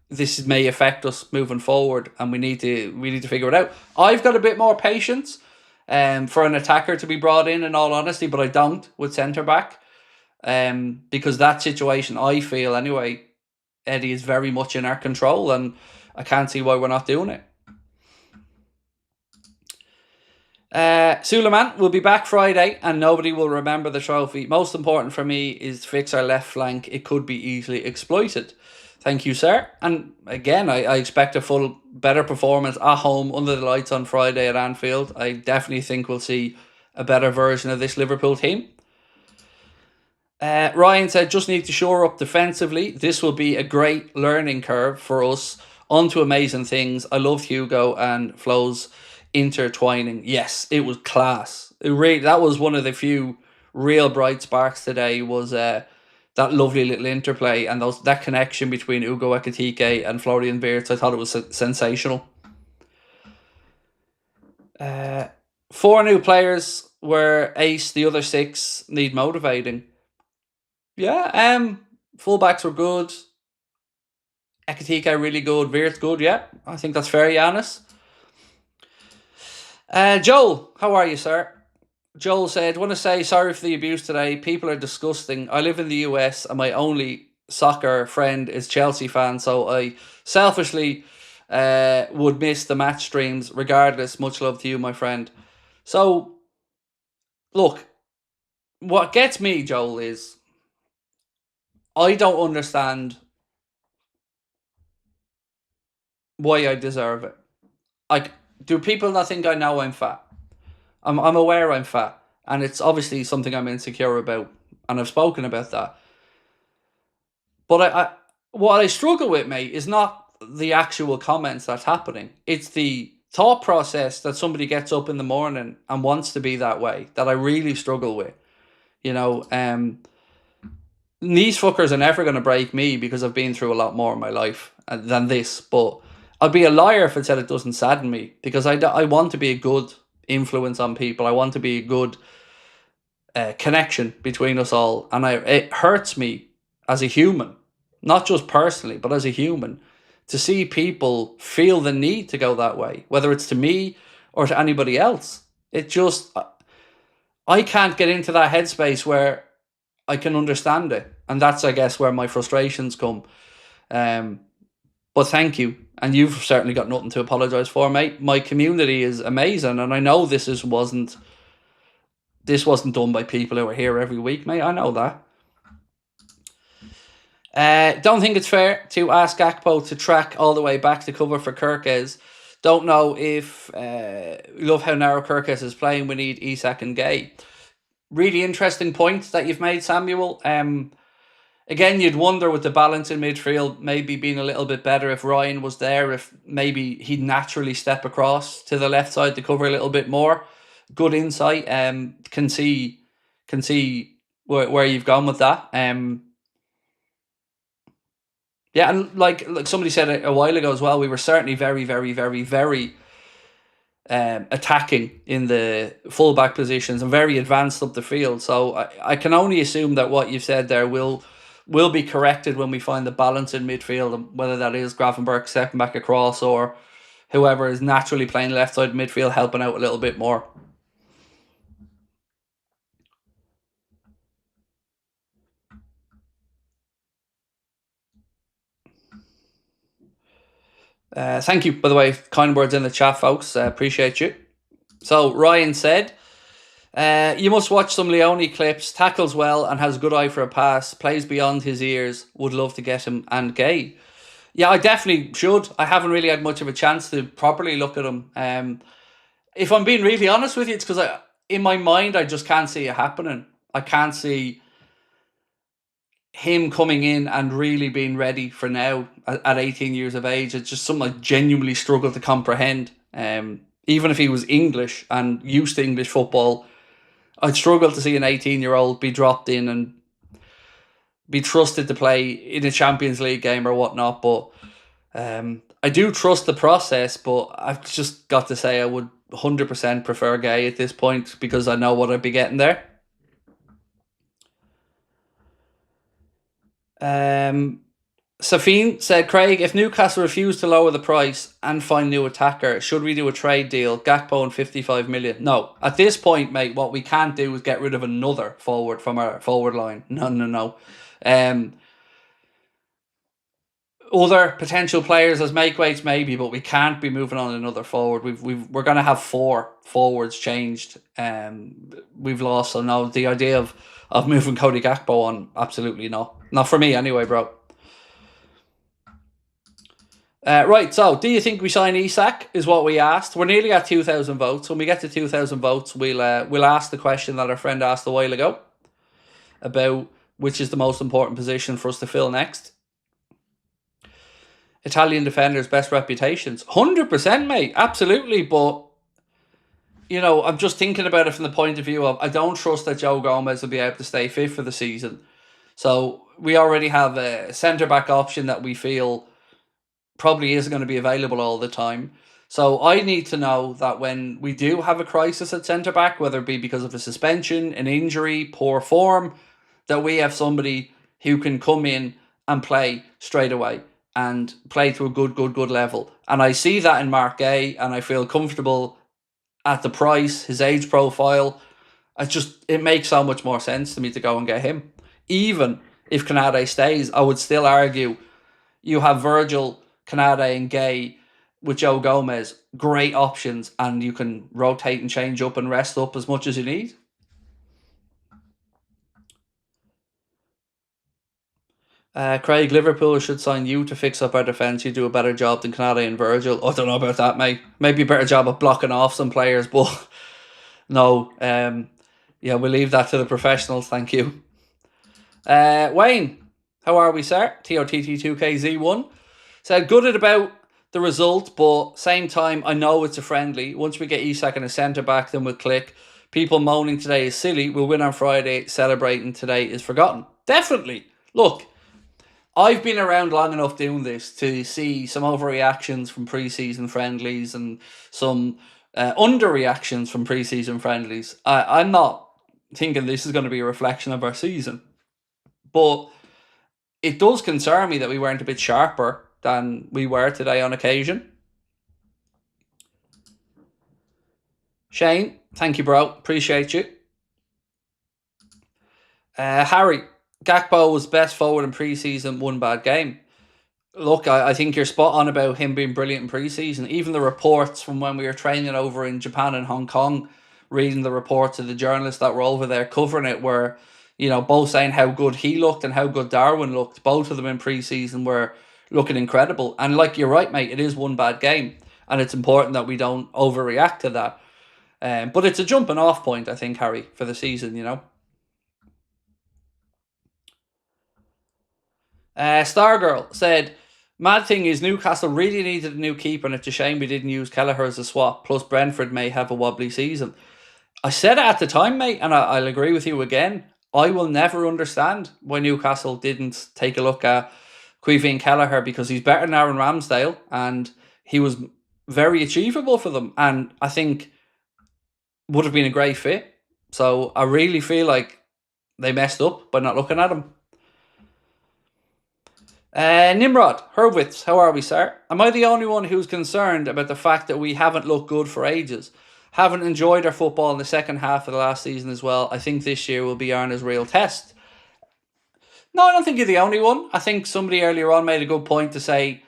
A: this may affect us moving forward, and we need to figure it out? I've got a bit more patience for an attacker to be brought in all honesty, but I don't with centre back, because that situation, I feel anyway, Eddie, is very much in our control, and I can't see why we're not doing it. Suleiman will be back Friday and nobody will remember the trophy. Most important for me is to fix our left flank. It could be easily exploited. Thank you, sir. And again, I expect a better performance at home under the lights on Friday at Anfield. I definitely think we'll see a better version of this Liverpool team. Ryan said, just need to shore up defensively. This will be a great learning curve for us. On to amazing things. I loved Hugo and Flo's intertwining. Yes, it was class. That was one of the few real bright sparks today, was that lovely little interplay and that connection between Ugo Ekitike and Florian Wirtz. I thought it was sensational. 4 new players were ace. The other 6 need motivating. Yeah, fullbacks were good. Ekitike really good. Wirtz good. Yeah, I think that's fair, Giannis. Joel, how are you, sir? Joel said, want to say sorry for the abuse today. People are disgusting. I live in the US and my only soccer friend is Chelsea fan, so I selfishly would miss the match streams regardless. Much love to you, my friend. So, look, what gets me, Joel, is I don't understand why I deserve it. Like, do people not think I know I'm fat? I'm aware I'm fat, and it's obviously something I'm insecure about, and I've spoken about that. But what I struggle with, mate, is not the actual comments that's happening. It's the thought process that somebody gets up in the morning and wants to be that way that I really struggle with. These fuckers are never going to break me because I've been through a lot more in my life than this. But I'd be a liar if I said it doesn't sadden me, because I want to be a good influence on people. I want to be a good connection between us all. And it hurts me as a human, not just personally, but as a human, to see people feel the need to go that way, whether it's to me or to anybody else. I can't get into that headspace where I can understand it. And that's, I guess, where my frustrations come. But thank you. And you've certainly got nothing to apologise for, mate. My community is amazing. And I know this wasn't done by people who are here every week, mate. I know that. Don't think it's fair to ask Akpo to track all the way back to cover for Kirkes. Don't know if love how narrow Kirkes is playing. We need Isak and Gay. Really interesting point that you've made, Samuel. Again, you'd wonder with the balance in midfield maybe being a little bit better if Ryan was there, if maybe he'd naturally step across to the left side to cover a little bit more. Good insight. Can see where you've gone with that. Yeah, and like somebody said a while ago as well, we were certainly very, very, very, very attacking in the fullback positions and very advanced up the field. So I can only assume that what you've said there will be corrected when we find the balance in midfield, and whether that is Gravenberch stepping back across or whoever is naturally playing left side midfield helping out a little bit more. Thank you, by the way, kind words in the chat, folks. Appreciate you. So Ryan said, you must watch some Leone clips. Tackles well and has a good eye for a pass. Plays beyond his ears. Would love to get him. And Gay. Yeah, I definitely should. I haven't really had much of a chance to properly look at him. If I'm being really honest with you, it's because in my mind, I just can't see it happening. I can't see him coming in and really being ready for now at 18 years of age. It's just something I genuinely struggle to comprehend. Even if he was English and used to English football, I'd struggle to see an 18-year-old be dropped in and be trusted to play in a Champions League game or whatnot. But I do trust the process, but I've just got to say I would 100% prefer Gay at this point because I know what I'd be getting there. Safine said, Craig, if Newcastle refuse to lower the price and find new attacker, should we do a trade deal? Gakpo and 55 million? No. At this point, mate, what we can't do is get rid of another forward from our forward line. No. Other potential players as makeweights maybe, but we can't be moving on another forward. We're going to have 4 forwards changed. We've lost. So no, the idea of moving Cody Gakpo on, absolutely not. Not for me anyway, bro. Right, so do you think we sign Isak is what we asked. We're nearly at 2,000 votes. When we get to 2,000 votes, we'll ask the question that our friend asked a while ago about which is the most important position for us to fill next. Italian defenders' best reputations. 100%, mate. Absolutely. But, you know, I'm just thinking about it from the point of view of I don't trust that Joe Gomez will be able to stay fit for the season. So we already have a centre-back option that we feel probably isn't going to be available all the time. So I need to know that when we do have a crisis at centre-back, whether it be because of a suspension, an injury, poor form, that we have somebody who can come in and play straight away and play to a good level. And I see that in Mark Gay, and I feel comfortable at the price, his age profile. It makes so much more sense to me to go and get him. Even if Canade stays, I would still argue you have Virgil, Canade and Gay with Joe Gomez, great options, and you can rotate and change up and rest up as much as you need. Craig, Liverpool should sign you to fix up our defence. You do a better job than Canade and Virgil. I don't know about that, mate. Maybe a better job of blocking off some players, but no. Yeah, we'll leave that to the professionals. Thank you. Wayne, how are we, sir? TOTT2KZ1 said, gutted about the result, but same time, I know it's a friendly. Once we get Isak and a centre-back, then we'll click. People moaning today is silly. We'll win on Friday. Celebrating today is forgotten. Definitely. Look, I've been around long enough doing this to see some overreactions from pre-season friendlies and some underreactions from pre-season friendlies. I'm not thinking this is going to be a reflection of our season, but it does concern me that we weren't a bit sharper than we were today on occasion. Shane, thank you, bro. Appreciate you. Harry, Gakpo was best forward in pre-season, one bad game. Look, I think you're spot on about him being brilliant in pre-season. Even the reports from when we were training over in Japan and Hong Kong, reading the reports of the journalists that were over there covering it, were, you know, both saying how good he looked and how good Darwin looked. Both of them in pre-season were looking incredible. And like, you're right, mate, it is one bad game. And it's important that we don't overreact to that. But it's a jumping off point, I think, Harry, for the season, you know. Stargirl said, mad thing is Newcastle really needed a new keeper and it's a shame we didn't use Kelleher as a swap. Plus Brentford may have a wobbly season. I said it at the time, mate, and I'll agree with you again. I will never understand why Newcastle didn't take a look at Caoimhín Kelleher, because he's better than Aaron Ramsdale and he was very achievable for them, and I think would have been a great fit. So I really feel like they messed up by not looking at him. Nimrod Hurwitz, how are we, sir? Am I the only one who's concerned about the fact that we haven't looked good for ages? Haven't enjoyed our football in the second half of the last season as well. I think this year will be Arna's real test. No, I don't think you're the only one. I think somebody earlier on made a good point to say,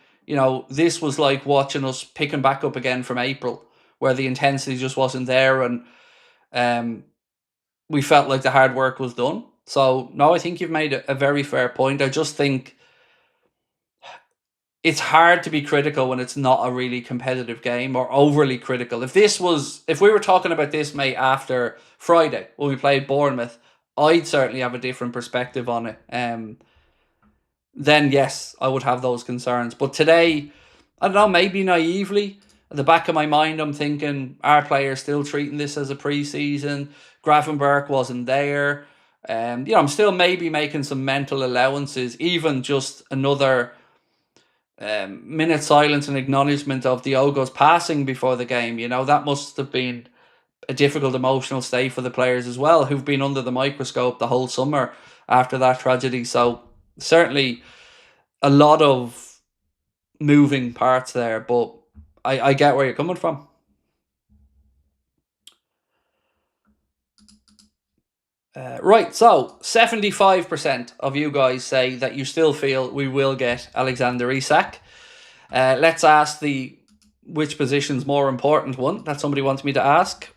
A: this was like watching us picking back up again from April, where the intensity just wasn't there, and we felt like the hard work was done. So, no, I think you've made a very fair point. I just think it's hard to be critical when it's not a really competitive game, or overly critical. If we were talking about this, mate, after Friday when we played Bournemouth, I'd certainly have a different perspective on it. Then yes, I would have those concerns. But today, I don't know, maybe naively, at the back of my mind, I'm thinking, our players still treating this as a pre-season? Gravenberch wasn't there. I'm still maybe making some mental allowances, even just another minute silence and acknowledgement of Diogo's passing before the game. That must have been a difficult emotional state for the players as well, who've been under the microscope the whole summer after that tragedy. So certainly a lot of moving parts there, but I get where you're coming from. Right, so 75% of you guys say that you still feel we will get Alexander Isak. Let's ask the which position's more important one that somebody wants me to ask.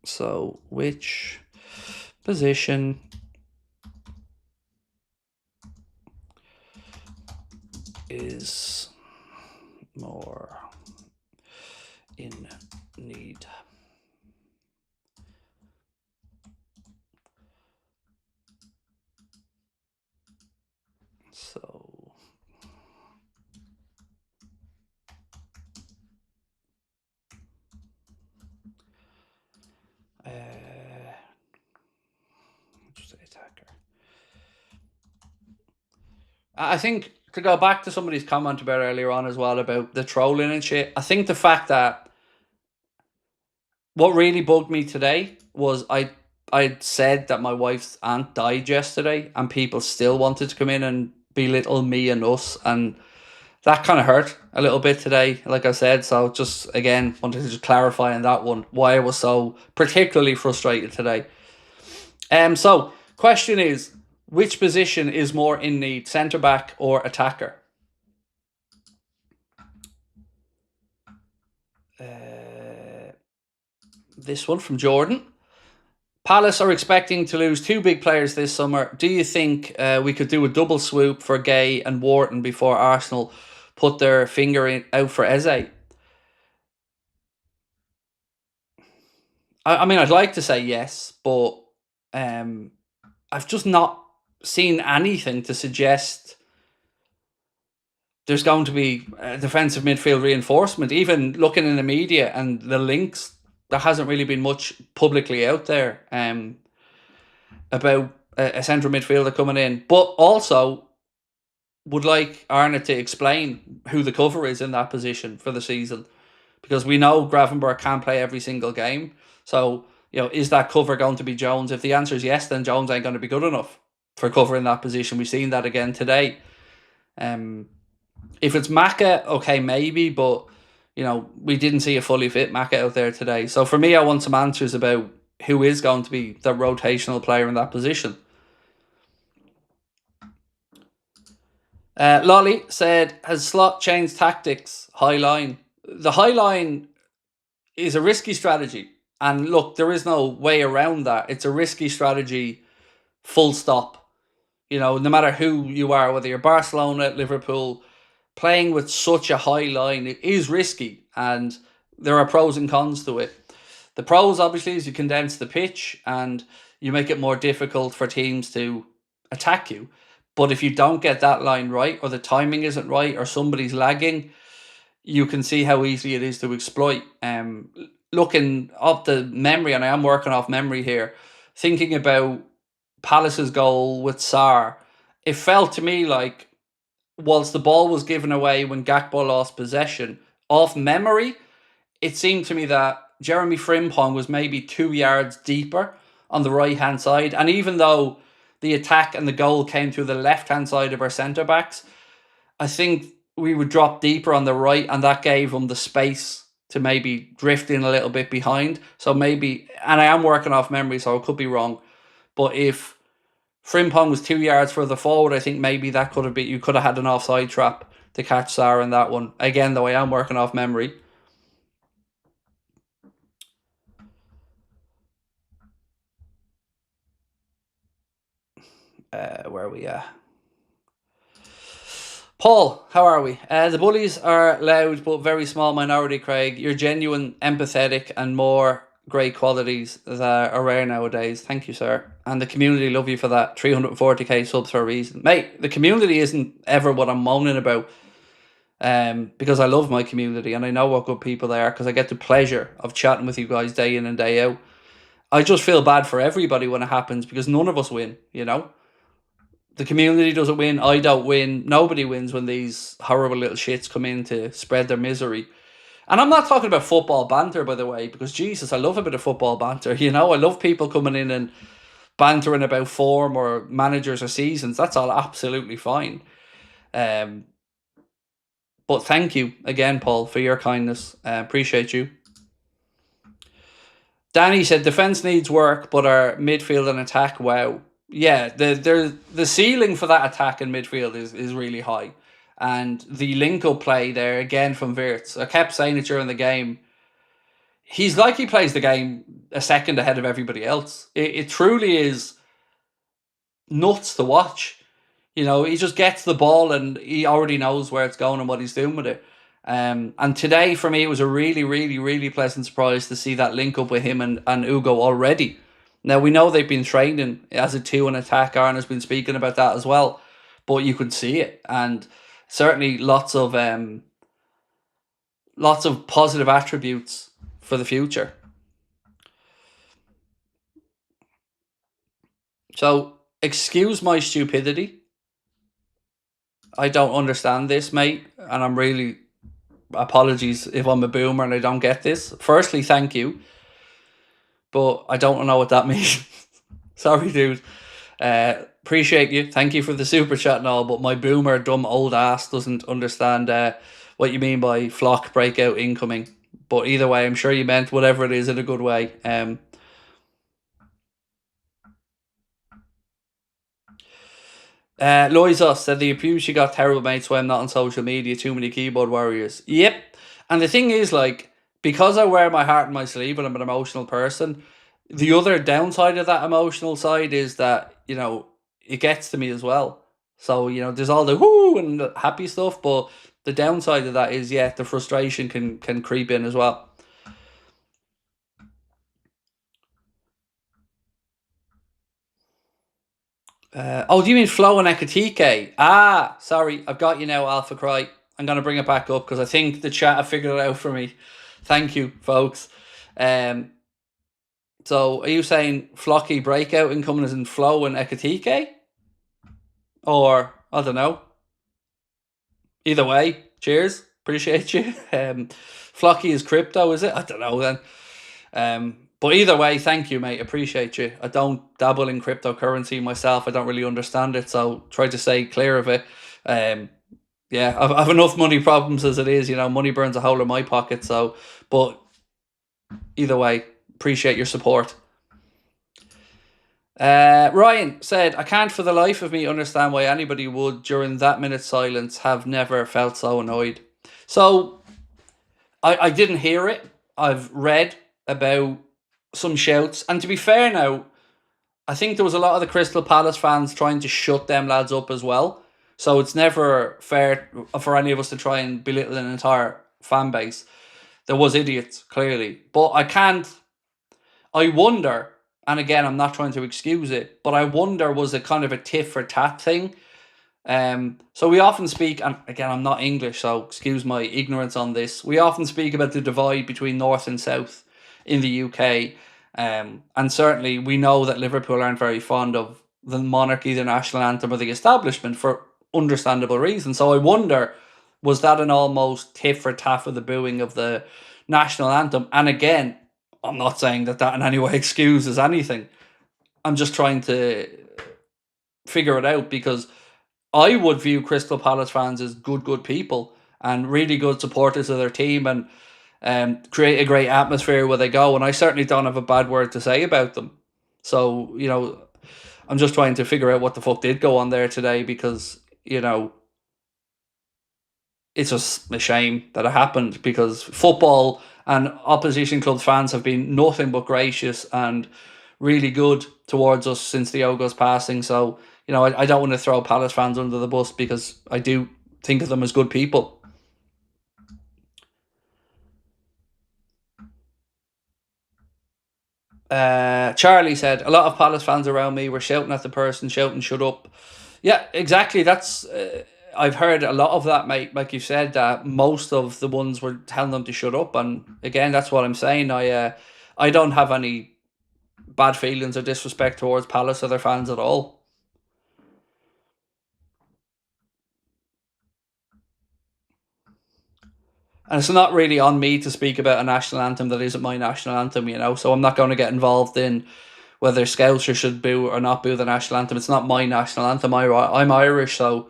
A: So, which position is more in need? So, attacker. I think, to go back to somebody's comment about earlier on as well about the trolling and shit, I think the fact that what really bugged me today was I'd said that my wife's aunt died yesterday, and people still wanted to come in and belittle me and us, and that kind of hurt a little bit today, like I said. So just, again, wanted to just clarify on that one why I was so particularly frustrated today. So question is, which position is more in need, centre back or attacker? This one from Jordan. Palace are expecting to lose two big players this summer. Do you think we could do a double swoop for Gay and Wharton before Arsenal put their finger out for Eze? I mean, I'd like to say yes, but I've just not seen anything to suggest there's going to be a defensive midfield reinforcement. Even looking in the media and the links, there hasn't really been much publicly out there about a central midfielder coming in. But also would like Arna to explain who the cover is in that position for the season, because we know Gravenberch can't play every single game. So, is that cover going to be Jones? If the answer is yes, then Jones ain't going to be good enough for covering that position. We've seen that again today. If it's Maka, okay, maybe, but we didn't see a fully fit Maka out there today. So for me, I want some answers about who is going to be the rotational player in that position. Lolly said, has Slot changed tactics? High line. The high line is a risky strategy. And look, there is no way around that. It's a risky strategy, full stop. No matter who you are, whether you're Barcelona, Liverpool, playing with such a high line, it is risky, and there are pros and cons to it. The pros, obviously, is you condense the pitch and you make it more difficult for teams to attack you. But if you don't get that line right, or the timing isn't right, or somebody's lagging, you can see how easy it is to exploit. Looking up the memory, and I am working off memory here, thinking about Palace's goal with Sarr, it felt to me like, whilst the ball was given away when Gakpo lost possession, off memory, it seemed to me that Jeremy Frimpong was maybe 2 yards deeper on the right hand side. And even though the attack and the goal came through the left hand side of our centre backs, I think we would drop deeper on the right, and that gave them the space to maybe drift in a little bit behind. So maybe, and I am working off memory, so I could be wrong, but if Frimpong was 2 yards further forward, I think maybe that could have been, you could have had an offside trap to catch Sarr in that one. Again, though, I am working off memory. Where are we at? Paul, how are we? The bullies are loud but very small minority, Craig. You're genuine, empathetic, and more great qualities that are rare nowadays. Thank you, sir. And the community love you for that. 340k subs for a reason. Mate, the community isn't ever what I'm moaning about. Because I love my community and I know what good people they are, because I get the pleasure of chatting with you guys day in and day out. I just feel bad for everybody when it happens, because none of us win, you know? The community doesn't win, I don't win, nobody wins when these horrible little shits come in to spread their misery. And I'm not talking about football banter, by the way, because Jesus, I love a bit of football banter, you know? I love people coming in and bantering about form or managers or seasons. That's all absolutely fine. But thank you again, Paul, for your kindness. Appreciate you. Danny said defense needs work, but our midfield and attack, wow. Yeah, the ceiling for that attack and midfield is really high. And the link-up play there, again, from Wirtz. I kept saying it during the game. He's like he plays the game a second ahead of everybody else. It truly is nuts to watch. You know, he just gets the ball and he already knows where it's going and what he's doing with it. And today, for me, it was a really, really, really pleasant surprise to see that link up with him and Ugo already. Now, we know they've been training as a two in attack. Aaron has been speaking about that as well. But you could see it. And certainly lots of positive attributes for the future. So, excuse my stupidity. I don't understand this, mate. And I'm really... apologies if I'm a boomer and I don't get this. Firstly, thank you. But I don't know what that means. Sorry, dude. Appreciate you. Thank you for the super chat and all, but my boomer, dumb old ass doesn't understand what you mean by flock breakout incoming. But either way, I'm sure you meant whatever it is in a good way. Loisos said the abuse she got terrible, mates, when I'm not on social media. Too many keyboard warriors. Yep. And the thing is, like, because I wear my heart on my sleeve and I'm an emotional person, the other downside of that emotional side is that, you know, it gets to me as well. So, you know, there's all the whoo and the happy stuff, but the downside of that is, yeah, the frustration can creep in as well. Oh, do you mean Flo and Ekatike? Ah, sorry, I've got you now, Alpha Cry. I'm going to bring it back up because I think the chat have figured it out for me. Thank you, folks. So, are you saying Flocky breakout incoming as in Flo and Ekatike? Or, I don't know. Either way, cheers. Appreciate you. Flocky is crypto, is it? I don't know then. But either way, thank you, mate. Appreciate you. I don't dabble in cryptocurrency myself. I don't really understand it, so try to stay clear of it. Yeah, I have enough money problems as it is. You know, money burns a hole in my pocket. So, but either way, appreciate your support. Ryan said, I can't for the life of me understand why anybody would, during that minute's silence, have never felt so annoyed. So, I didn't hear it. I've read about some shouts. And to be fair now, I think there was a lot of the Crystal Palace fans trying to shut them lads up as well. So it's never fair for any of us to try and belittle an entire fan base. There was idiots, clearly. But I wonder, and again, I'm not trying to excuse it, but I wonder, was it kind of a tit for tat thing? So we often speak, and again, I'm not English, so excuse my ignorance on this. We often speak about the divide between North and South in the UK. And certainly we know that Liverpool aren't very fond of the monarchy, the national anthem, or the establishment for understandable reasons. So I wonder, was that an almost tit for tat for the booing of the national anthem? And again, I'm not saying that in any way excuses anything. I'm just trying to figure it out, because I would view Crystal Palace fans as good people and really good supporters of their team, and create a great atmosphere where they go. And I certainly don't have a bad word to say about them. So, I'm just trying to figure out what the fuck did go on there today, because, it's just a shame that it happened, because football and opposition club fans have been nothing but gracious and really good towards us since Diogo's passing. So, I don't want to throw Palace fans under the bus, because I do think of them as good people. Charlie said, a lot of Palace fans around me were shouting at the person, shouting, shut up. Yeah, exactly. That's... I've heard a lot of that, mate. Like you said, that most of the ones were telling them to shut up. And again, that's what I'm saying. I don't have any bad feelings or disrespect towards Palace or their fans at all. And it's not really on me to speak about a national anthem that isn't my national anthem, so I'm not going to get involved in whether Scousers should boo or not boo the national anthem. It's not my national anthem. I'm Irish, so,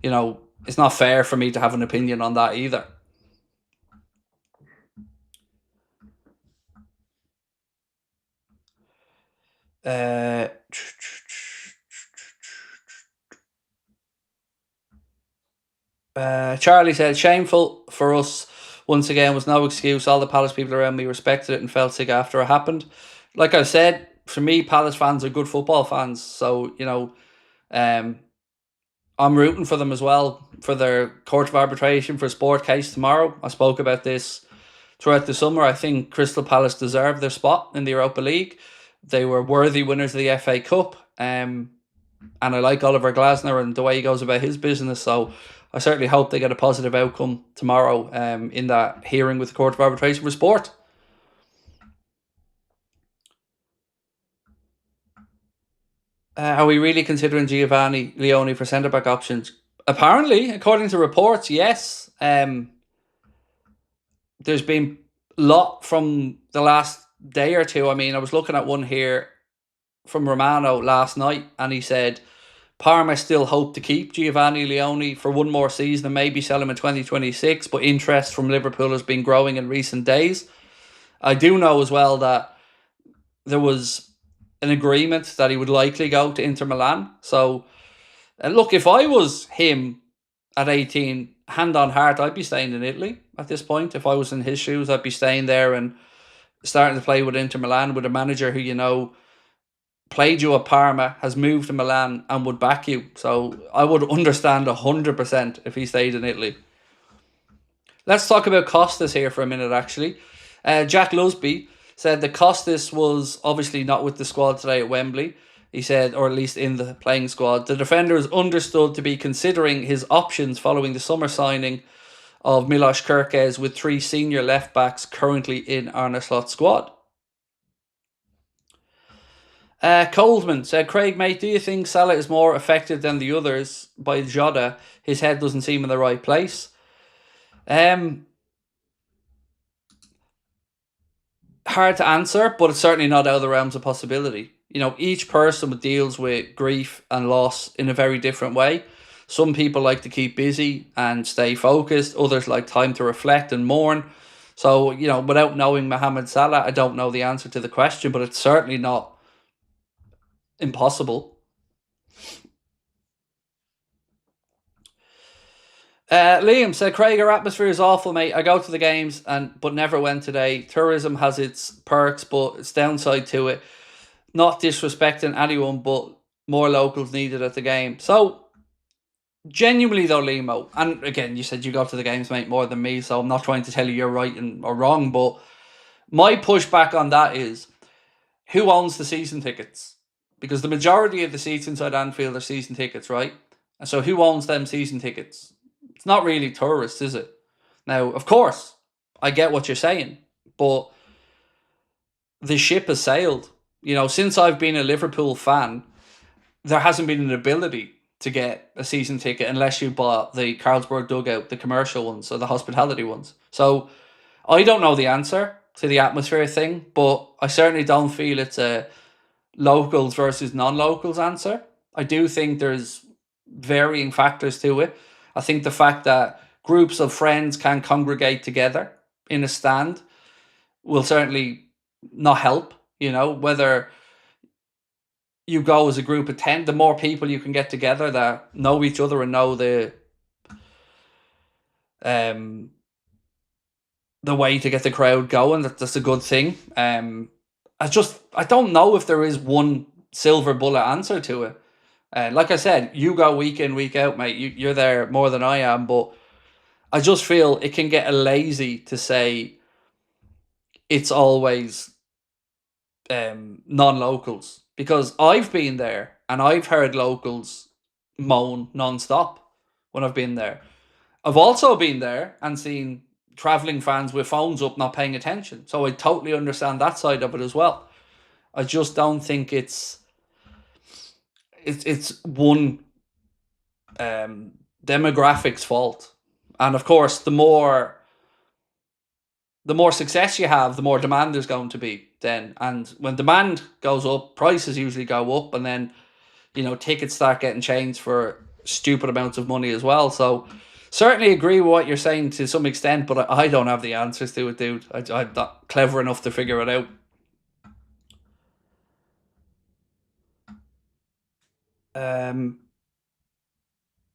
A: it's not fair for me to have an opinion on that either. Charlie said, shameful for us. Once again, was no excuse. All the Palace people around me respected it and felt sick after it happened. Like I said, for me, Palace fans are good football fans. So, I'm rooting for them as well for their Court of Arbitration for Sport case tomorrow. I spoke about this throughout the summer. I think Crystal Palace deserved their spot in the Europa League. They were worthy winners of the FA Cup. And I like Oliver Glasner and the way he goes about his business. So I certainly hope they get a positive outcome tomorrow in that hearing with the Court of Arbitration for Sport. Are we really considering Giovanni Leone for centre-back options? Apparently, according to reports, yes. There's been a lot from the last day or two. I mean, I was looking at one here from Romano last night, and he said Parma still hope to keep Giovanni Leone for one more season and maybe sell him in 2026, but interest from Liverpool has been growing in recent days. I do know as well that there was an agreement that he would likely go to Inter Milan. So, look, if I was him at 18, hand on heart, I'd be staying in Italy at this point. If I was in his shoes, I'd be staying there and starting to play with Inter Milan, with a manager who, played you at Parma, has moved to Milan and would back you. So I would understand 100% if he stayed in Italy. Let's talk about Costas here for a minute, actually. Jack Lusby said that Costas was obviously not with the squad today at Wembley. He said, or at least in the playing squad, the defender is understood to be considering his options following the summer signing of Milos Kerkez, with 3 senior left-backs currently in Arne Slot's squad. Coldman said, Craig, mate, do you think Salah is more affected than the others by Jota? His head doesn't seem in the right place. Hard to answer, but it's certainly not out of the realms of possibility. Each person deals with grief and loss in a very different way. Some people like to keep busy and stay focused. Others like time to reflect and mourn. So, without knowing Mohamed Salah, I don't know the answer to the question, but it's certainly not impossible. Liam said, Craig, our atmosphere is awful, mate. I go to the games but never went today. Tourism has its perks, but it's downside to it. Not disrespecting anyone, but more locals needed at the game. So, genuinely though, Limo, and again, you said you go to the games, mate, more than me, so I'm not trying to tell you you're right or wrong, but my pushback on that is, who owns the season tickets? Because the majority of the seats inside Anfield are season tickets, right? And so who owns them season tickets? It's not really tourists, is it? Now, of course, I get what you're saying, but the ship has sailed. Since I've been a Liverpool fan, there hasn't been an ability to get a season ticket unless you bought the Carlsberg dugout, the commercial ones, or the hospitality ones. So I don't know the answer to the atmosphere thing, but I certainly don't feel it's a locals versus non-locals answer. I do think there's varying factors to it. I think the fact that groups of friends can congregate together in a stand will certainly not help. Whether you go as a group of 10, the more people you can get together that know each other and know um the way to get the crowd going, that's a good thing. I don't know if there is one silver bullet answer to it. Like I said, you go week in, week out, mate. You're there more than I am, but I just feel it can get lazy to say it's always non-locals, because I've been there and I've heard locals moan non-stop when I've been there. I've also been there and seen travelling fans with phones up not paying attention, so I totally understand that side of it as well. I just don't think it's one demographic's fault. And of course, the more success you have, the more demand there's going to be then. And when demand goes up, prices usually go up, and then tickets start getting changed for stupid amounts of money as well. So certainly agree with what you're saying to some extent, but I don't have the answers to it, dude. I'm not clever enough to figure it out.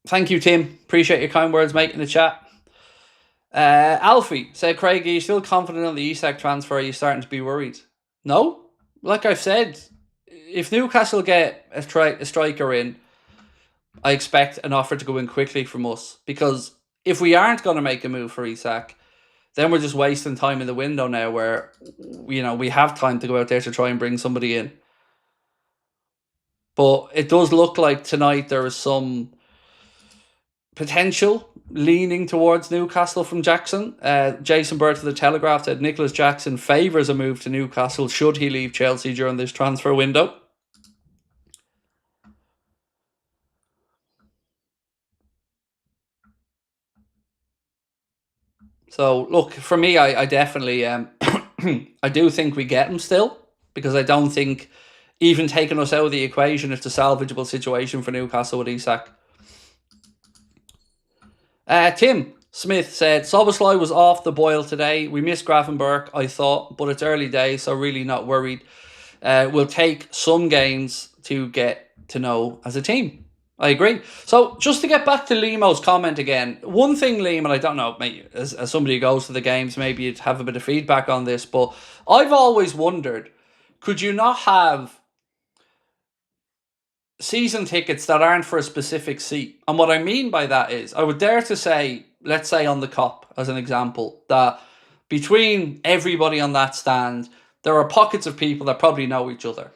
A: Thank you, Tim. Appreciate your kind words, mate, in the chat. Alfie said, Craig, are you still confident on the Isak transfer? Are you starting to be worried? No. Like I've said, if Newcastle get a striker in, I expect an offer to go in quickly from us. Because if we aren't going to make a move for Isak, then we're just wasting time in the window now where, we have time to go out there to try and bring somebody in. But it does look like tonight there is some potential leaning towards Newcastle from Jackson. Jason Burt of the Telegraph said Nicholas Jackson favours a move to Newcastle should he leave Chelsea during this transfer window. So look, for me, I definitely I do think we get him still, because I don't think even taking us out of the equation, it's a salvageable situation for Newcastle with Isak. Tim Smith said, Soboslai was off the boil today. We missed Gravenberg, I thought, but it's early days, so really not worried. We'll take some games to get to know as a team. I agree. So just to get back to Limo's comment again, one thing, Liam, and I don't know, mate, as somebody who goes to the games, maybe you'd have a bit of feedback on this, but I've always wondered, could you not have season tickets that aren't for a specific seat? And what I mean by that is, I would dare to say, let's say on the Kop, as an example, that between everybody on that stand, there are pockets of people that probably know each other.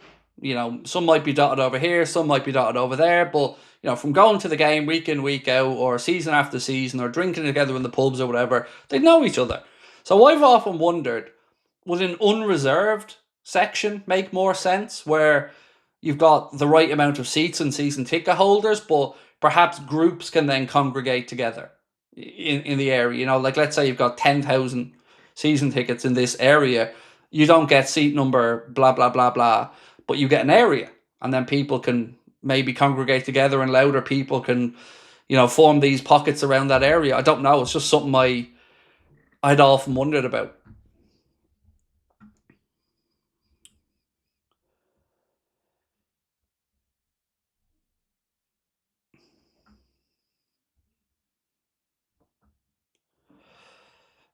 A: Some might be dotted over here, some might be dotted over there, but from going to the game week in, week out, or season after season, or drinking together in the pubs or whatever, they know each other. So I've often wondered, would an unreserved section make more sense, where you've got the right amount of seats and season ticket holders, but perhaps groups can then congregate together in the area? Like let's say you've got 10,000 season tickets in this area, you don't get seat number blah, blah, blah, blah, but you get an area, and then people can maybe congregate together and louder people can, form these pockets around that area. I don't know. It's just something I'd often wondered about.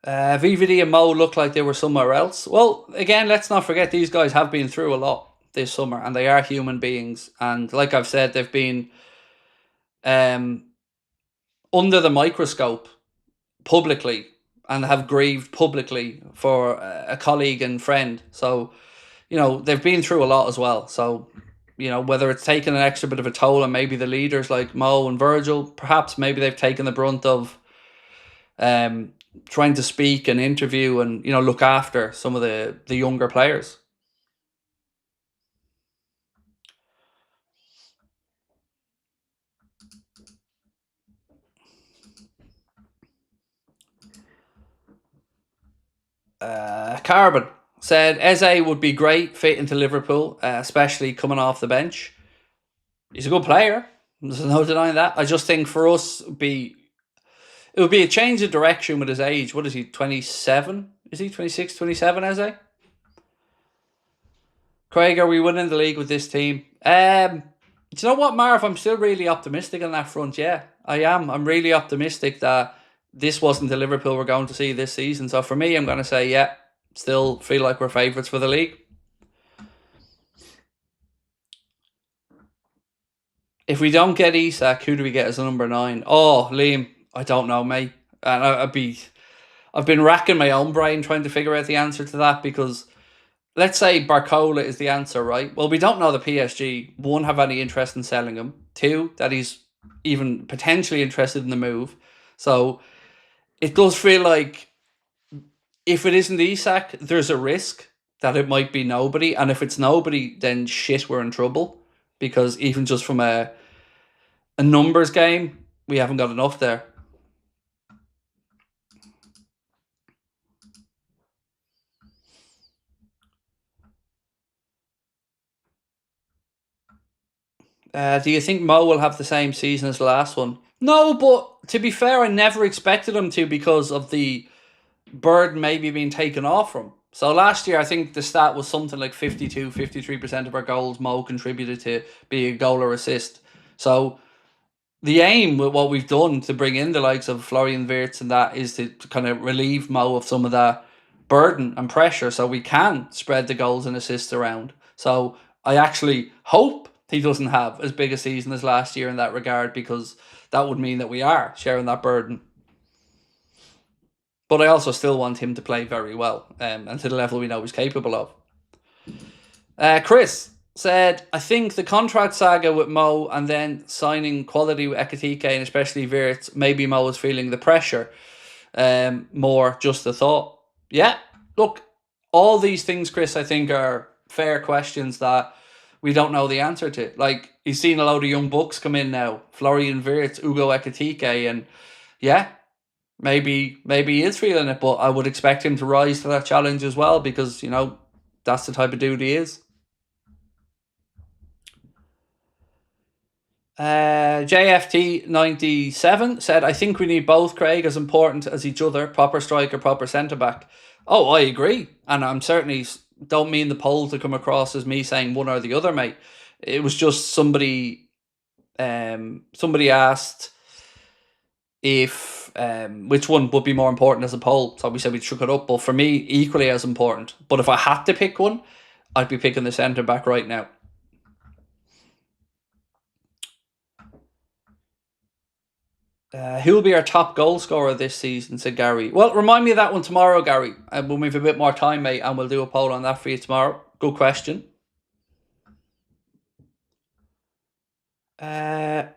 A: VVD and Mo looked like they were somewhere else. Well, again, let's not forget these guys have been through a lot this summer, and they are human beings. And like I've said, they've been under the microscope publicly and have grieved publicly for a colleague and friend. So, they've been through a lot as well. So, whether it's taken an extra bit of a toll, and maybe the leaders like Mo and Virgil, perhaps maybe they've taken the brunt of trying to speak and interview and look after some of the younger players. Carbon said Eze would be great fit into Liverpool, especially coming off the bench. He's a good player. There's no denying that. I just think for us, it would be a change of direction with his age. What is he, 27? Is he 26, 27, Eze? Craig, are we winning the league with this team? Do you know what, Marv? I'm still really optimistic on that front. Yeah, I am. I'm really optimistic that this wasn't the Liverpool we're going to see this season. So for me, I'm going to say, yeah, still feel like we're favourites for the league. If we don't get Isak, who do we get as a number 9? Oh, Liam, I don't know, mate. And I've been racking my own brain trying to figure out the answer to that because let's say Barcola is the answer, right? Well, we don't know the PSG, one, have any interest in selling him. Two, that he's even potentially interested in the move. So it does feel like if it isn't Isak, there's a risk that it might be nobody. And if it's nobody, then shit, we're in trouble. Because even just from a numbers game, we haven't got enough there. Do you think Mo will have the same season as the last one? No, but to be fair, I never expected him to because of the burden maybe being taken off from. So last year, I think the stat was something like 52, 53% of our goals Mo contributed to be a goal or assist. So the aim with what we've done to bring in the likes of Florian Wirtz and that is to kind of relieve Mo of some of that burden and pressure so we can spread the goals and assists around. So I actually hope he doesn't have as big a season as last year in that regard because that would mean that we are sharing that burden. But I also still want him to play very well and to the level we know he's capable of. Chris said, I think the contract saga with Mo and then signing quality with Ekitike and especially Wirtz, maybe Mo is feeling the pressure more, just a thought. Yeah, look, all these things, Chris, I think are fair questions that we don't know the answer to. Like, he's seen a load of young bucks come in now, Florian Wirtz, Ugo Ekitike, and yeah, maybe he is feeling it, but I would expect him to rise to that challenge as well because, you know, that's the type of dude he is. JFT97 said, I think we need both, Craig, as important as each other, proper striker, proper centre-back. Oh, I agree. And I'm certainly don't mean the poll to come across as me saying one or the other, mate. It was just somebody asked if which one would be more important as a poll. So we said we'd chuck it up. But for me, equally as important. But if I had to pick one, I'd be picking the centre-back right now. Who will be our top goal scorer this season, said Gary. Well, remind me of that one tomorrow, Gary. We'll have a bit more time, mate, and we'll do a poll on that for you tomorrow. Good question. I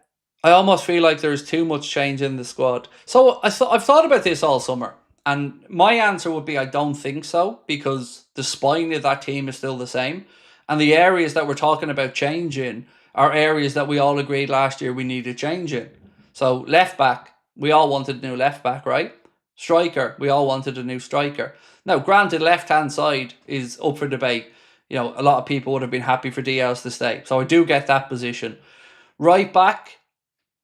A: almost feel like there's too much change in the squad. So I've thought about this all summer, and my answer would be I don't think so, because the spine of that team is still the same. And the areas that we're talking about changing are areas that we all agreed last year we needed change in. So left back, we all wanted a new left back, right? Striker, we all wanted a new striker. Now, granted, left-hand side is up for debate. You know, a lot of people would have been happy for Diaz to stay. So I do get that position. Right back,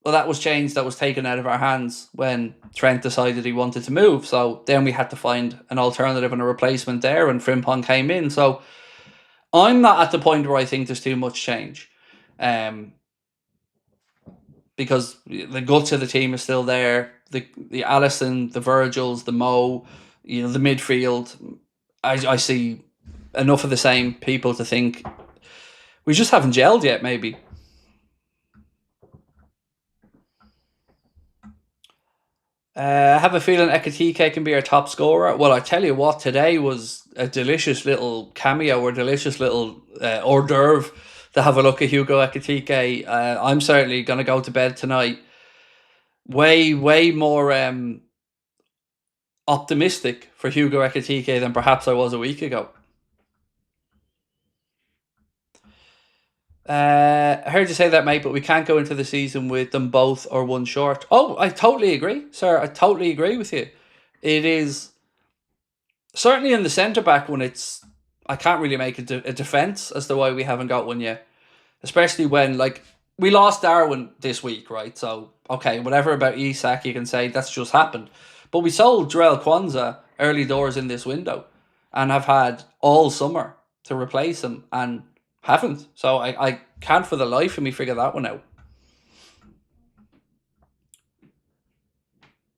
A: well, that was changed. That was taken out of our hands when Trent decided he wanted to move. So then we had to find an alternative and a replacement there, and Frimpong came in. So I'm not at the point where I think there's too much change. Because the guts of the team is still there. The Allison, the Virgils, the Mo, you know, the midfield. I see enough of the same people to think we just haven't gelled yet, maybe. I have a feeling Ekitike can be our top scorer. Well, I tell you what, today was a delicious little cameo or delicious little hors d'oeuvre to have a look at Hugo Ekitike. I'm certainly going to go to bed tonight way more optimistic for Hugo Ekitike than perhaps I was a week ago. I heard you say that, mate, but we can't go into the season with them both or one short. Oh, I totally agree, sir. I totally agree with you. It is Certainly in the centre back one, I can't really make a defence as to why we haven't got one yet. Especially when, like, we lost Darwin this week, right? So, okay, whatever about Isak, you can say that's just happened. But we sold Jarell Kwanzaa early doors in this window and have had all summer to replace him and haven't. So I can't for the life of me figure that one out.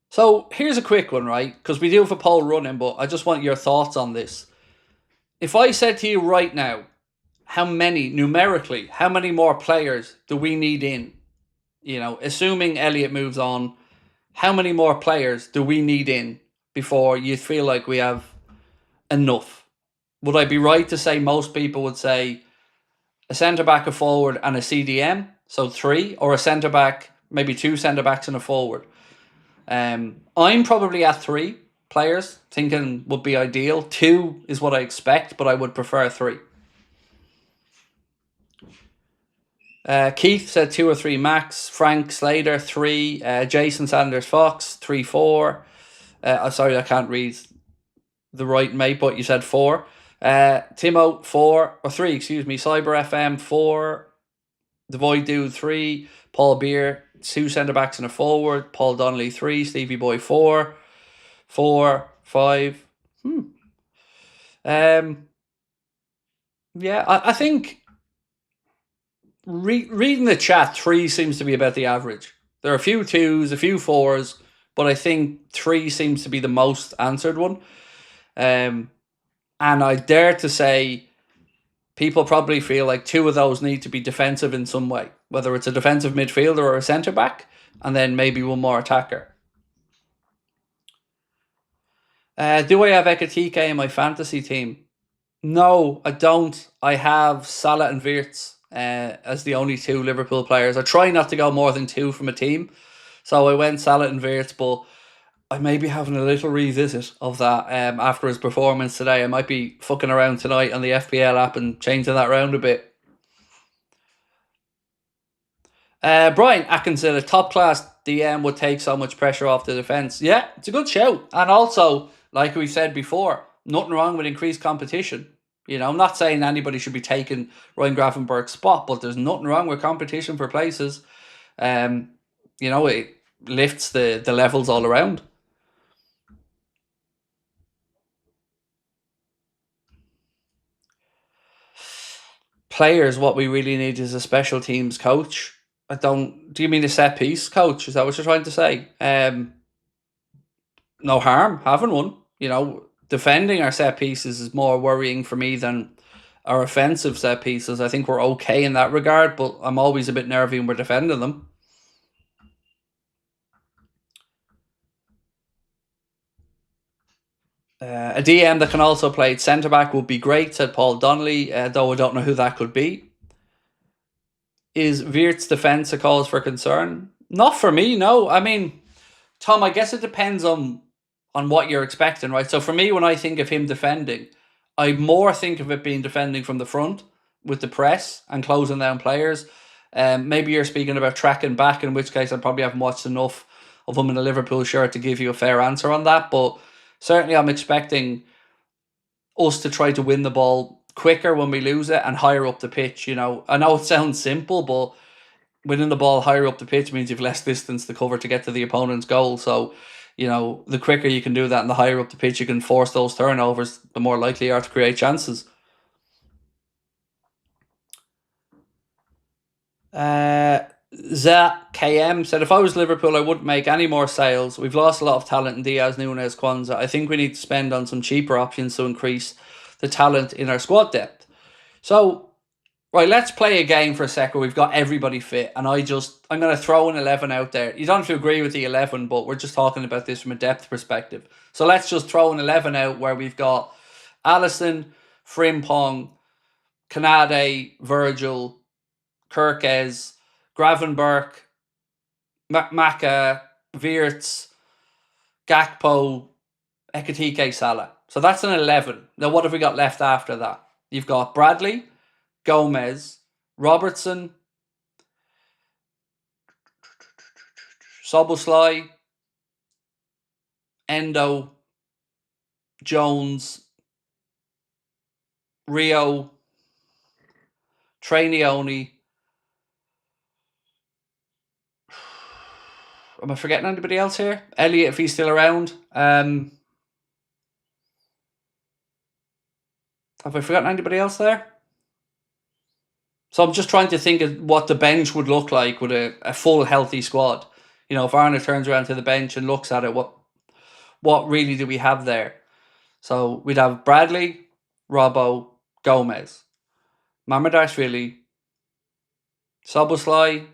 A: So here's a quick one, right? Because we do have a poll running, but I just want your thoughts on this. If I said to you right now, numerically, how many more players do we need in? Assuming Elliott moves on, how many more players do we need in before you feel like we have enough? Would I be right to say most people would say a centre back, a forward, and a CDM, so 3, or a centre back, maybe 2 centre backs and a forward? I'm probably at 3 players, thinking would be ideal. 2 is what I expect, but I would prefer 3. Keith said 2 or 3 max. Frank Slater 3. Jason Sanders Fox 3-4. Sorry, I can't read the right mate, but you said 4. Timo 4 or 3. Excuse me. Cyber FM 4. The Void Dude 3. Paul Beer 2 centre backs and a forward. Paul Donnelly 3. Stevie Boy 4. 4, 5. Yeah, I think reading the chat, 3 seems to be about the average. There are a few 2s, a few 4s, but I think 3 seems to be the most answered one. And I dare to say people probably feel like 2 of those need to be defensive in some way, whether it's a defensive midfielder or a centre back, and then maybe one more attacker. Do I have Ekatike in my fantasy team? No, I don't. I have Salah and Wirtz as the only 2 Liverpool players. I try not to go more than 2 from a team. So I went Salah and Wirtz, but I may be having a little revisit of that after his performance today. I might be fucking around tonight on the FPL app and changing that around a bit. Brian Atkinson, a top class DM would take so much pressure off the defence. Yeah, it's a good shout. And also, like we said before, nothing wrong with increased competition. I'm not saying anybody should be taking Ryan Gravenberg's spot, but there's nothing wrong with competition for places. It lifts the levels all around. Players, what we really need is a special teams coach. Do you mean a set piece coach? Is that what you're trying to say? No harm having one. Defending our set pieces is more worrying for me than our offensive set pieces. I think we're okay in that regard, but I'm always a bit nervy when we're defending them. A DM that can also play centre back would be great, said Paul Donnelly, though I don't know who that could be. Is Wirtz defence a cause for concern? Not for me, no. I mean, Tom, I guess it depends on what you're expecting, right? So for me, when I think of him defending, I more think of it being defending from the front with the press and closing down players. Maybe you're speaking about tracking back, in which case I probably haven't watched enough of him in a Liverpool shirt to give you a fair answer on that. But certainly I'm expecting us to try to win the ball quicker when we lose it and higher up the pitch. I know it sounds simple, but winning the ball higher up the pitch means you've less distance to cover to get to the opponent's goal. So, the quicker you can do that and the higher up the pitch you can force those turnovers, the more likely you are to create chances. Zach KM said, if I was Liverpool, I wouldn't make any more sales. We've lost a lot of talent in Diaz, Nunes, Kwanzaa. I think we need to spend on some cheaper options to increase the talent in our squad depth. So, right, let's play a game for a sec where we've got everybody fit, and I'm going to throw an 11 out there. You don't have to agree with the 11, but we're just talking about this from a depth perspective. So let's just throw an 11 out where we've got Alisson, Frimpong, Kanade, Virgil, Kirkes, Gravenberg, Maka, Wirtz, Gakpo, Ekatike, Salah. So that's an 11. Now what have we got left after that? You've got Bradley, Gomez, Robertson, Soboslai, Endo, Jones, Rio, Trainioni. Am I forgetting anybody else here? Elliot, if he's still around. Have I forgotten anybody else there? So I'm just trying to think of what the bench would look like with a full healthy squad. You know, if Arna turns around to the bench and looks at it, what really do we have there? So we'd have Bradley, Robbo, Gomez, Mamardashvili, Soboslai,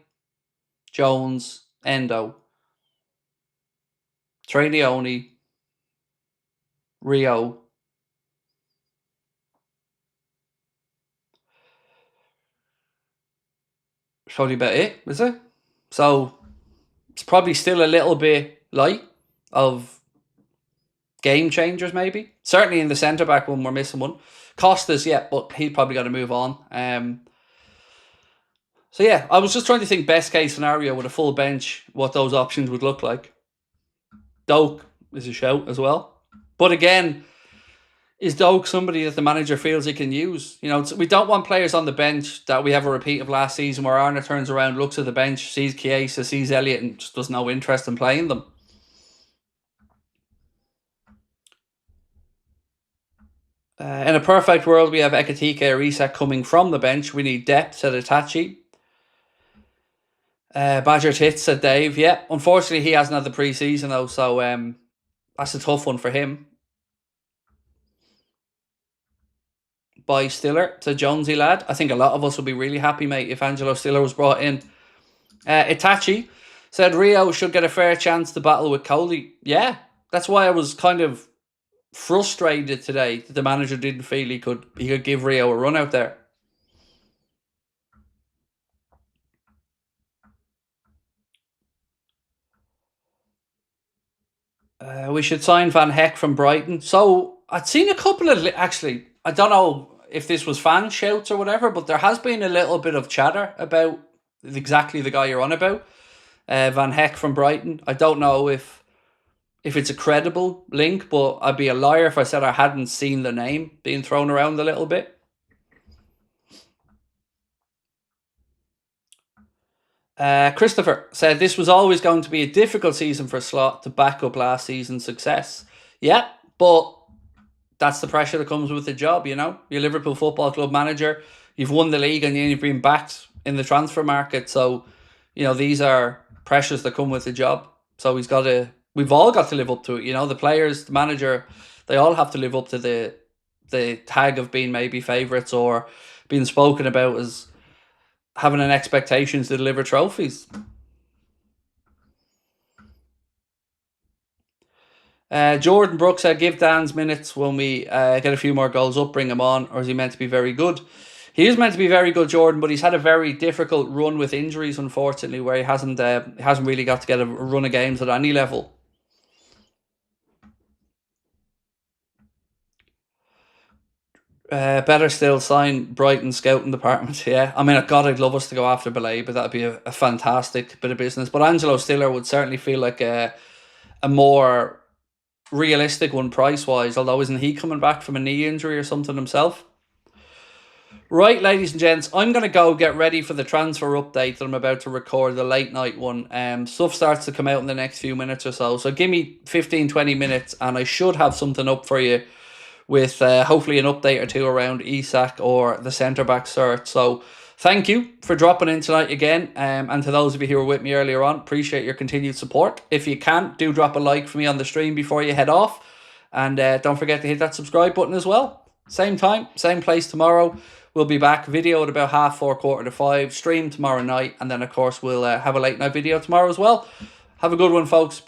A: Jones, Endo, Trainioni, Rio. That's probably about it, is it? So it's probably still a little bit light of game changers, maybe. Certainly in the centre back one, we're missing one. Costas, yeah, but he's probably got to move on. So yeah, I was just trying to think best case scenario with a full bench, what those options would look like. Doak is a shout as well. But again, is Doak somebody that the manager feels he can use? You know, we don't want players on the bench that we have a repeat of last season where Arna turns around, looks at the bench, sees Chiesa, sees Elliott and just does no interest in playing them. In a perfect world, we have Ekatike or Isak coming from the bench. We need depth, said Itachi. Badger Tits, said Dave. Yeah, unfortunately, he hasn't had the pre-season, though, so that's a tough one for him. By Stiller, said Jonesy lad. I think a lot of us would be really happy, mate, if Angelo Stiller was brought in. Itachi said Rio should get a fair chance to battle with Coley. Yeah, that's why I was kind of frustrated today that the manager didn't feel he could give Rio a run out there. We should sign Van Heck from Brighton. So I'd seen a couple of, actually, I don't know if this was fan shouts or whatever, but there has been a little bit of chatter about exactly the guy you're on about. Van Heck from Brighton. I don't know if it's a credible link, but I'd be a liar if I said I hadn't seen the name being thrown around a little bit. Christopher said this was always going to be a difficult season for Slot to back up last season's success. Yeah, but that's the pressure that comes with the job, you know. You're Liverpool Football Club manager. You've won the league and you've been backed in the transfer market. So, you know, these are pressures that come with the job. So we've all got to live up to it. You know, the players, the manager, they all have to live up to the tag of being maybe favourites or being spoken about as having an expectation to deliver trophies. Jordan Brooks said, give Dan's minutes when we get a few more goals up, bring him on, or is he meant to be very good? He is meant to be very good, Jordan, but he's had a very difficult run with injuries, unfortunately, where he hasn't really got to get a run of games at any level. Better still, sign Brighton scouting department. Yeah, I mean, God, I'd love us to go after Belay, but that'd be a fantastic bit of business. But Angelo Stiller would certainly feel like a more realistic one price-wise, although isn't he coming back from a knee injury or something himself? Right, ladies and gents, I'm going to go get ready for the transfer update that I'm about to record, the late night one. Stuff starts to come out in the next few minutes or so. So give me 15-20 minutes and I should have something up for you with hopefully an update or two around Isak or the centre-back search. So thank you for dropping in tonight again. And to those of you who were with me earlier on, appreciate your continued support. If you can, do drop a like for me on the stream before you head off. And don't forget to hit that subscribe button as well. Same time, same place tomorrow. We'll be back, video at about 4:30, 4:45, stream tomorrow night. And then, of course, we'll have a late night video tomorrow as well. Have a good one, folks.